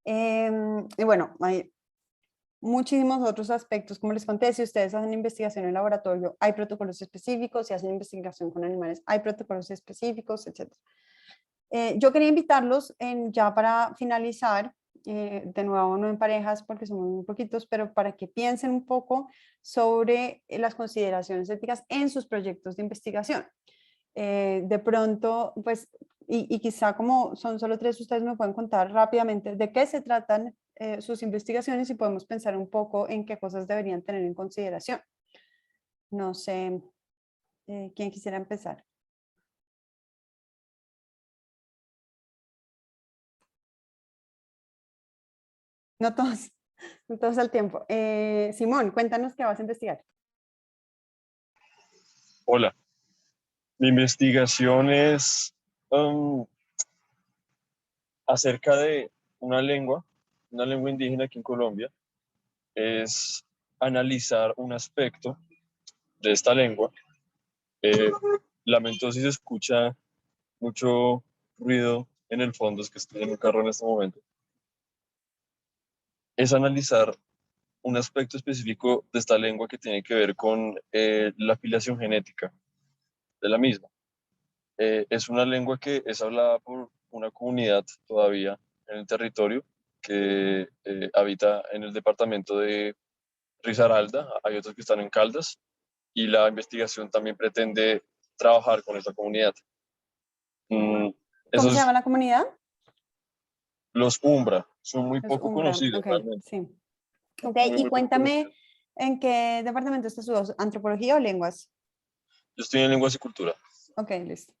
Y bueno, hay muchísimos otros aspectos, como les conté, si ustedes hacen investigación en laboratorio, hay protocolos específicos, si hacen investigación con animales, hay protocolos específicos, etc. Yo quería invitarlos ya para finalizar, de nuevo no en parejas porque somos muy poquitos, pero para que piensen un poco sobre las consideraciones éticas en sus proyectos de investigación. De pronto, pues, y quizá como son solo 3, ustedes me pueden contar rápidamente de qué se tratan sus investigaciones y podemos pensar un poco en qué cosas deberían tener en consideración. No sé, ¿quién quisiera empezar? No todos, no todos al tiempo. Simón, cuéntanos qué vas a investigar. Hola, mi investigación es acerca de una lengua indígena aquí en Colombia. Es analizar un aspecto de esta lengua. Lamento si se escucha mucho ruido en el fondo, es que estoy en un carro en este momento. Es analizar un aspecto específico de esta lengua que tiene que ver con la afiliación genética de la misma. Es una lengua que es hablada por una comunidad todavía en el territorio que habita en el departamento de Risaralda, hay otros que están en Caldas, y la investigación también pretende trabajar con esa comunidad. ¿Cómo se Esos, llama la comunidad? los Umbra, son muy Los poco Umbra. conocidos Ok, realmente. sí. Ok, Muy, y muy poco cuéntame conocidos. en qué departamento estás, antropología o lenguas. Yo estoy en lenguas y cultura. Ok, listo.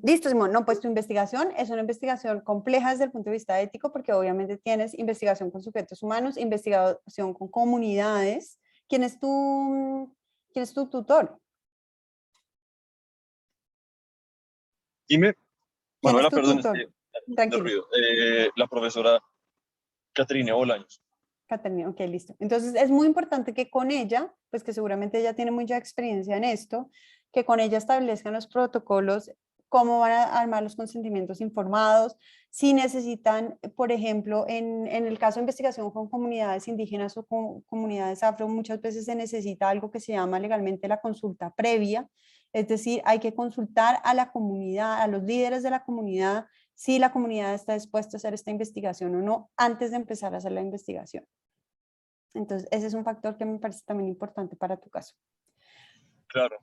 Listo, Simón. No, pues tu investigación es una investigación compleja desde el punto de vista ético, porque obviamente tienes investigación con sujetos humanos, investigación con comunidades. ¿Quién es tu tutor? Dime, ¿Quién es Manuela, tu perdón, es que tutor? hay un montón de Tranquilo, ruido. La profesora Caterina Bolaños. Caterina. Ok, listo. Entonces es muy importante que con ella, pues que seguramente ella tiene mucha experiencia en esto, que con ella establezcan los protocolos, cómo van a armar los consentimientos informados, si necesitan, por ejemplo, en el caso de investigación con comunidades indígenas o con comunidades afro, muchas veces se necesita algo que se llama legalmente la consulta previa, es decir, hay que consultar a la comunidad, a los líderes de la comunidad, si la comunidad está dispuesta a hacer esta investigación o no, antes de empezar a hacer la investigación. Entonces, ese es un factor que me parece también importante para tu caso. Claro.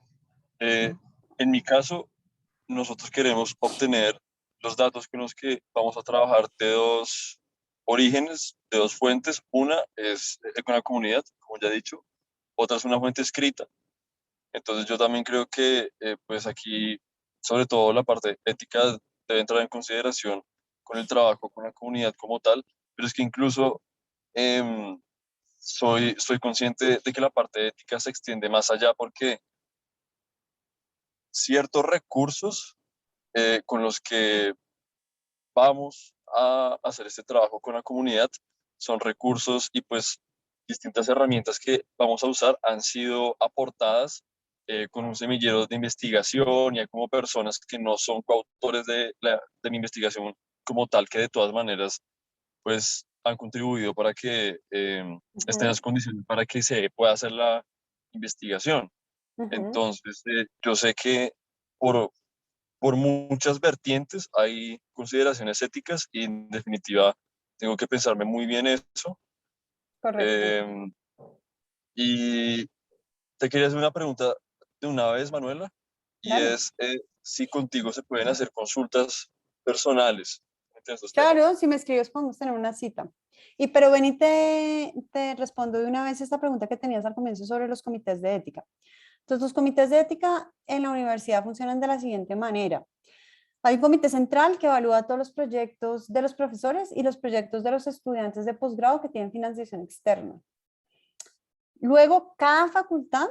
En mi caso, nosotros queremos obtener los datos con los que vamos a trabajar de dos orígenes, de dos fuentes. Una es con la comunidad, como ya he dicho, otra es una fuente escrita. Entonces yo también creo que pues aquí, sobre todo la parte ética debe entrar en consideración con el trabajo con la comunidad como tal, pero es que incluso em, soy consciente de que la parte ética se extiende más allá porque ciertos recursos con los que vamos a hacer este trabajo con la comunidad son recursos y pues distintas herramientas que vamos a usar han sido aportadas con un semillero de investigación y hay como personas que no son coautores de mi investigación como tal, que de todas maneras pues han contribuido para que estén en las condiciones para que se pueda hacer la investigación. Entonces, yo sé que por, por muchas vertientes hay consideraciones éticas y en definitiva tengo que pensarme muy bien eso. Correcto. Eh, y te quería hacer una pregunta de una vez, Manuela, y Dale. es si contigo se pueden hacer consultas personales en esos temas. Claro, si me escribes podemos tener una cita. Pero ven y te respondo de una vez esta pregunta que tenías al comienzo sobre los comités de ética. Entonces, los comités de ética en la universidad funcionan de la siguiente manera. Hay un comité central que evalúa todos los proyectos de los profesores y los proyectos de los estudiantes de posgrado que tienen financiación externa. Luego, cada facultad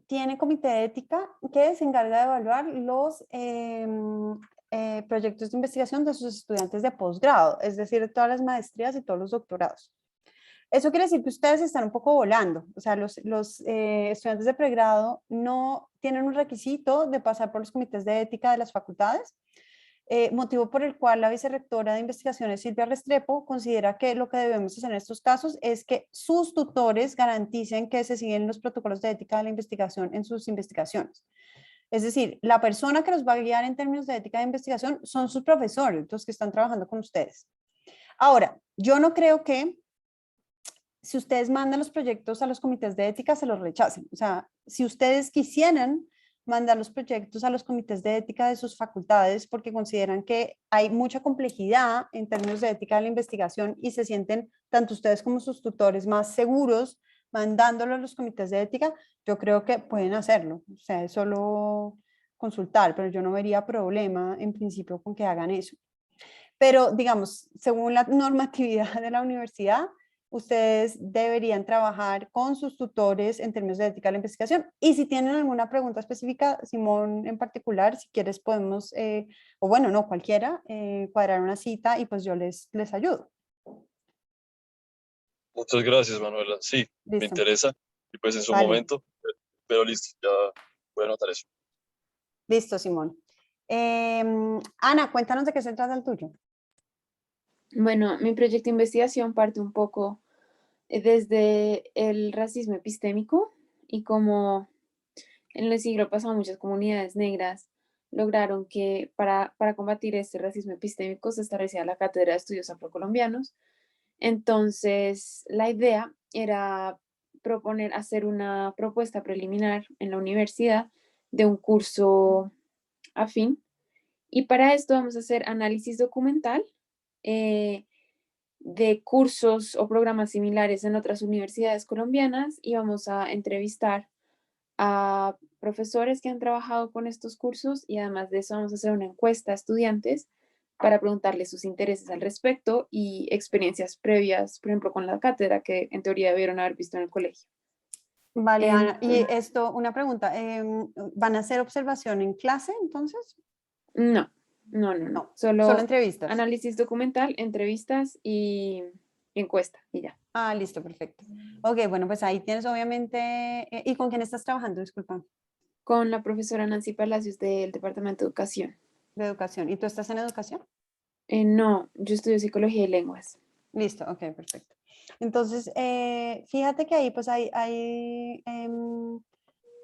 tiene comité de ética que se encarga de evaluar los proyectos de investigación de sus estudiantes de posgrado, es decir, todas las maestrías y todos los doctorados. Eso quiere decir que ustedes están un poco volando, o sea, los estudiantes de pregrado no tienen un requisito de pasar por los comités de ética de las facultades, motivo por el cual la vicerrectora de investigaciones, Silvia Restrepo, considera que lo que debemos hacer en estos casos es que sus tutores garanticen que se siguen los protocolos de ética de la investigación en sus investigaciones. Es decir, la persona que los va a guiar en términos de ética de investigación son sus profesores, los que están trabajando con ustedes. Ahora, yo no creo que si ustedes mandan los proyectos a los comités de ética, se los rechacen. O sea, si ustedes quisieran mandar los proyectos a los comités de ética de sus facultades porque consideran que hay mucha complejidad en términos de ética de la investigación y se sienten tanto ustedes como sus tutores más seguros mandándolo a los comités de ética, yo creo que pueden hacerlo. O sea, es solo consultar, pero yo no vería problema en principio con que hagan eso. Pero digamos, según la normatividad de la universidad, ustedes deberían trabajar con sus tutores en términos de ética de la investigación. Y si tienen alguna pregunta específica, Simón en particular, si quieres podemos, o bueno, no, cualquiera, cuadrar una cita y pues yo les ayudo. Muchas gracias, Manuela. Sí, me Listo. interesa. Y pues en su Vale. momento, pero listo, ya voy a anotar eso. Listo, Simón. Ana, cuéntanos de qué se trata el tuyo. Bueno, mi proyecto de investigación parte un poco desde el racismo epistémico y cómo en el siglo pasado muchas comunidades negras lograron que para combatir este racismo epistémico se establecía la Cátedra de Estudios Afrocolombianos. Entonces, la idea era hacer una propuesta preliminar en la universidad de un curso afín. Y para esto vamos a hacer análisis documental de cursos o programas similares en otras universidades colombianas y vamos a entrevistar a profesores que han trabajado con estos cursos y además de eso vamos a hacer una encuesta a estudiantes para preguntarles sus intereses al respecto y experiencias previas, por ejemplo, con la cátedra que en teoría debieron haber visto en el colegio. Vale, Ana. Y esto, una pregunta, ¿van a hacer observación en clase entonces? No. Solo entrevistas. Análisis documental, entrevistas y encuesta y ya. Ah, listo, perfecto. Ok, bueno, pues ahí tienes obviamente, ¿y con quién estás trabajando? Disculpa. Con la profesora Nancy Palacios del Departamento de Educación. De educación. ¿Y tú estás en educación? No, yo estudio psicología y lenguas. Listo, ok, perfecto. Entonces, fíjate que ahí pues hay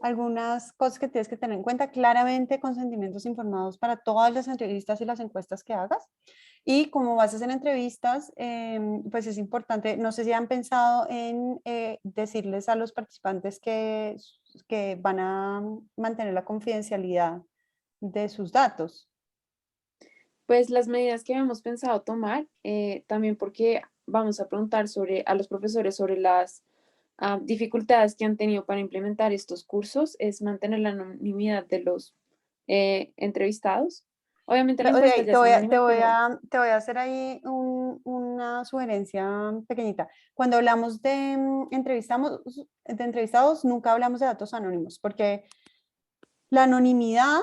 algunas cosas que tienes que tener en cuenta. Claramente, consentimientos informados para todas las entrevistas y las encuestas que hagas. Y como vas a hacer entrevistas, pues es importante, no sé si han pensado en decirles a los participantes que van a mantener la confidencialidad de sus datos. Pues las medidas que hemos pensado tomar, también porque vamos a preguntar a los profesores sobre las dificultades que han tenido para implementar estos cursos, es mantener la anonimidad de los entrevistados. Obviamente la encuesta ya es anónima, te voy a hacer ahí una sugerencia pequeñita. Cuando hablamos de entrevistados, nunca hablamos de datos anónimos, porque la anonimidad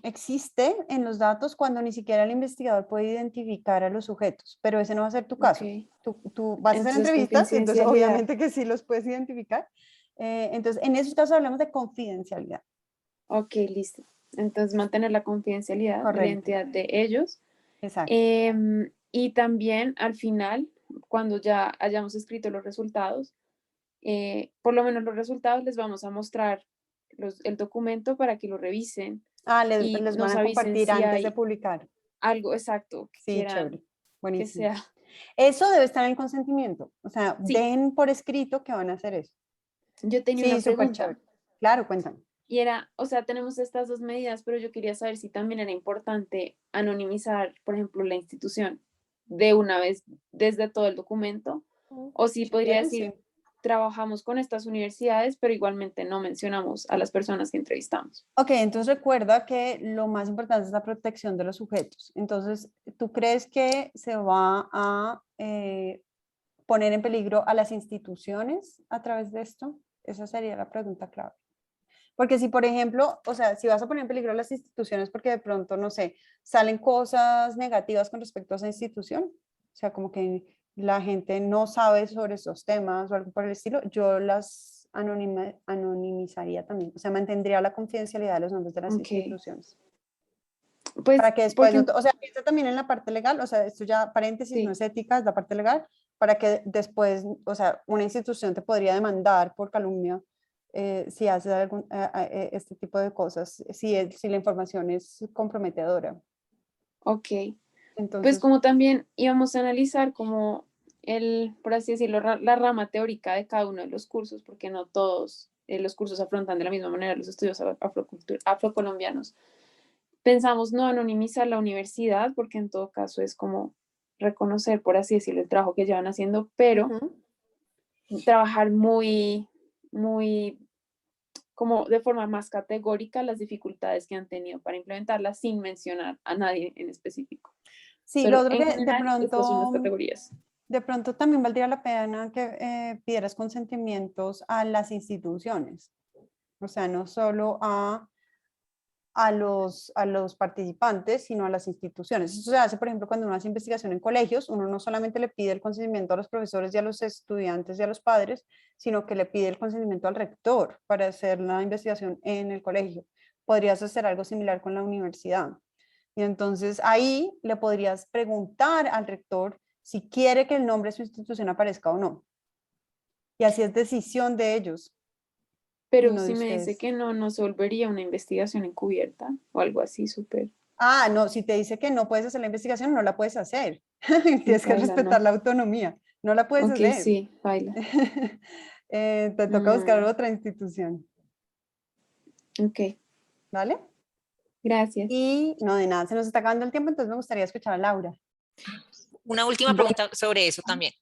existe en los datos cuando ni siquiera el investigador puede identificar a los sujetos, pero ese no va a ser tu caso. Okay. Tú vas a hacer Entonces, entrevistas y entonces confidencialidad. obviamente que sí los puedes identificar. Entonces, en esos casos hablamos de confidencialidad. Ok, listo. Entonces, mantener la confidencialidad de la Correcto. identidad de ellos. Exacto. Y también al final, cuando ya hayamos escrito los resultados, por lo menos los resultados les vamos a mostrar el documento para que lo revisen y Les nos van a avisen compartir si antes de hay publicar. algo exacto que Sí, quieran chévere. que Buenísimo. sea. Eso debe estar en el consentimiento. O sea, Sí. den por escrito que van a hacer eso. Yo tenía Sí, una súper pregunta. chévere. Claro, cuéntame. Y era, o sea, tenemos estas dos medidas, pero yo quería saber si también era importante anonimizar, por ejemplo, la institución de una vez desde todo el documento, o si podría quieren, decir, sí. trabajamos con estas universidades, pero igualmente no mencionamos a las personas que entrevistamos. Ok, entonces recuerda que lo más importante es la protección de los sujetos. Entonces, ¿tú crees que se va a poner en peligro a las instituciones a través de esto? Esa sería la pregunta clave. Porque si, por ejemplo, o sea, si vas a poner en peligro a las instituciones porque de pronto, no sé, salen cosas negativas con respecto a esa institución, o sea, como que la gente no sabe sobre esos temas o algo por el estilo, yo las anonimizaría también, o sea, mantendría la confidencialidad de los nombres de las Ok. instituciones. Pues, Para que después, porque, o sea, piensa también en la parte legal, o sea, esto ya paréntesis, Sí. no es ética, es la parte legal, para que después, o sea, una institución te podría demandar por calumnia si haces este tipo de cosas, si la información es comprometedora. ok, pues Entonces, como también íbamos a analizar como por así decirlo, la rama teórica de cada uno de los cursos, porque no todos los cursos afrontan de la misma manera los estudios afrocolombianos. Pensamos no anonimizar la universidad, porque en todo caso es como reconocer, por así decirlo, el trabajo que llevan haciendo, pero ujú. trabajar muy, muy, como de forma más categórica las dificultades que han tenido para implementarla sin mencionar a nadie en específico. Sí, lo Solo otro en que general, estas son las categorías. de pronto también valdría la pena que pidieras consentimientos a las instituciones, o sea, no solo a los participantes, sino a las instituciones. Eso se hace, por ejemplo, cuando uno hace investigación en colegios, uno no solamente le pide el consentimiento a los profesores y a los estudiantes y a los padres, sino que le pide el consentimiento al rector para hacer la investigación en el colegio. Podrías hacer algo similar con la universidad. Y entonces ahí le podrías preguntar al rector si quiere que el nombre de su institución aparezca o no. Y así es decisión de ellos y Pero no de si me dice ustedes. que no, no se volvería una investigación encubierta o algo así súper. Ah, no, si te dice que no puedes hacer la investigación, no la puedes hacer. Tienes que Baila, respetar no. la autonomía. No la puedes Ok, hacer. sí, baila. Te toca buscar Mm, otra institución, ok, ¿vale? gracias. Y no, de nada, se nos está acabando el tiempo, entonces me gustaría escuchar a Laura. Una última Bueno, pregunta sobre eso también.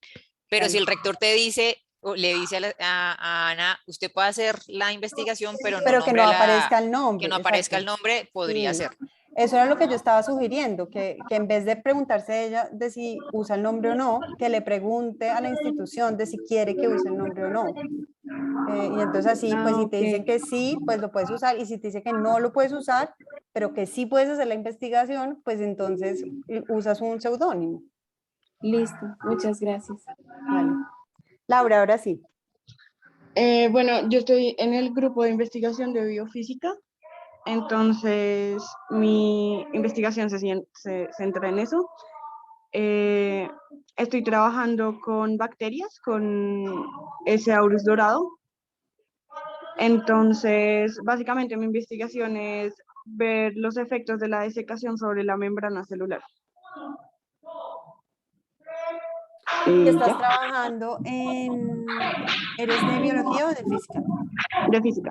Pero si Dale. el rector te dice o le dice a Ana, usted puede hacer la investigación, pero no Pero que nombre no a la, aparezca el que nombre, no aparezca exacto. el nombre, podría Sí, ser. eso era lo que yo estaba sugiriendo, que en vez de preguntarse ella de si usa el nombre o no, que le pregunte a la institución de si quiere que use el nombre o no. Y entonces así, pues si te ok, dice que sí, pues lo puedes usar, y si te dice que no lo puedes usar, pero que sí puedes hacer la investigación, pues entonces usas un seudónimo. listo, muchas gracias. Vale. Laura, ahora sí. Bueno, yo estoy en el grupo de investigación de biofísica, entonces mi investigación se centra en eso. Estoy trabajando con bacterias, con ese Aurus dorado. Entonces, básicamente mi investigación es ver los efectos de la desecación sobre la membrana celular. ¿Y Y estás ya, trabajando eres de biología o de física? de física,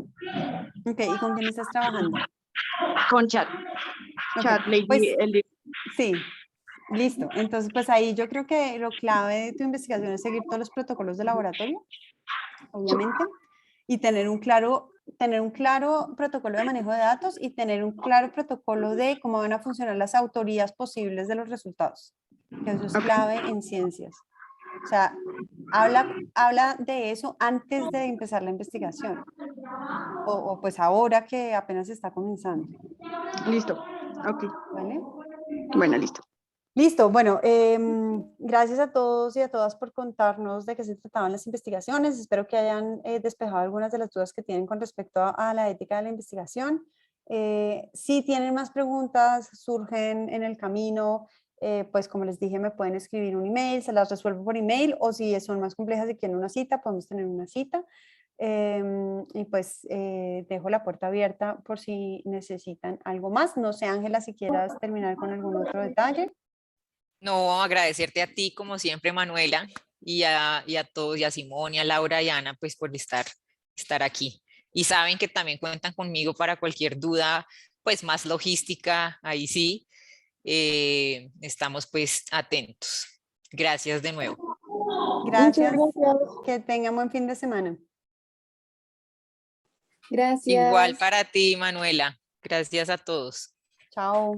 Ok, ¿y con quién estás trabajando? con chat. Ok, Chat, Lady, pues sí, listo. Entonces, pues ahí yo creo que lo clave de tu investigación es seguir todos los protocolos de laboratorio, obviamente, y tener un claro protocolo de manejo de datos y tener un claro protocolo de cómo van a funcionar las autorías posibles de los resultados, que eso es clave en ciencias. O sea, habla de eso antes de empezar la investigación, o pues ahora que apenas está comenzando, listo. Ok, ¿vale? bueno, listo. Listo, bueno, gracias a todos y a todas por contarnos de qué se trataban las investigaciones. Espero que hayan despejado algunas de las dudas que tienen con respecto a la ética de la investigación. Si tienen más preguntas, surgen en el camino, pues como les dije, me pueden escribir un email, se las resuelvo por email, o si son más complejas y quieren una cita, podemos tener una cita. Y pues dejo la puerta abierta por si necesitan algo más. No sé, Ángela, si quieras terminar con algún otro detalle. No, agradecerte a ti, como siempre, Manuela, y a todos, y a Simón, y a Laura y a Ana, pues por estar aquí. y saben que también cuentan conmigo para cualquier duda, pues más logística, ahí sí, estamos pues atentos. Gracias de nuevo. Muchas Gracias. gracias. Que tengan buen fin de semana. Gracias. Igual para ti, Manuela. Gracias a todos. Chao.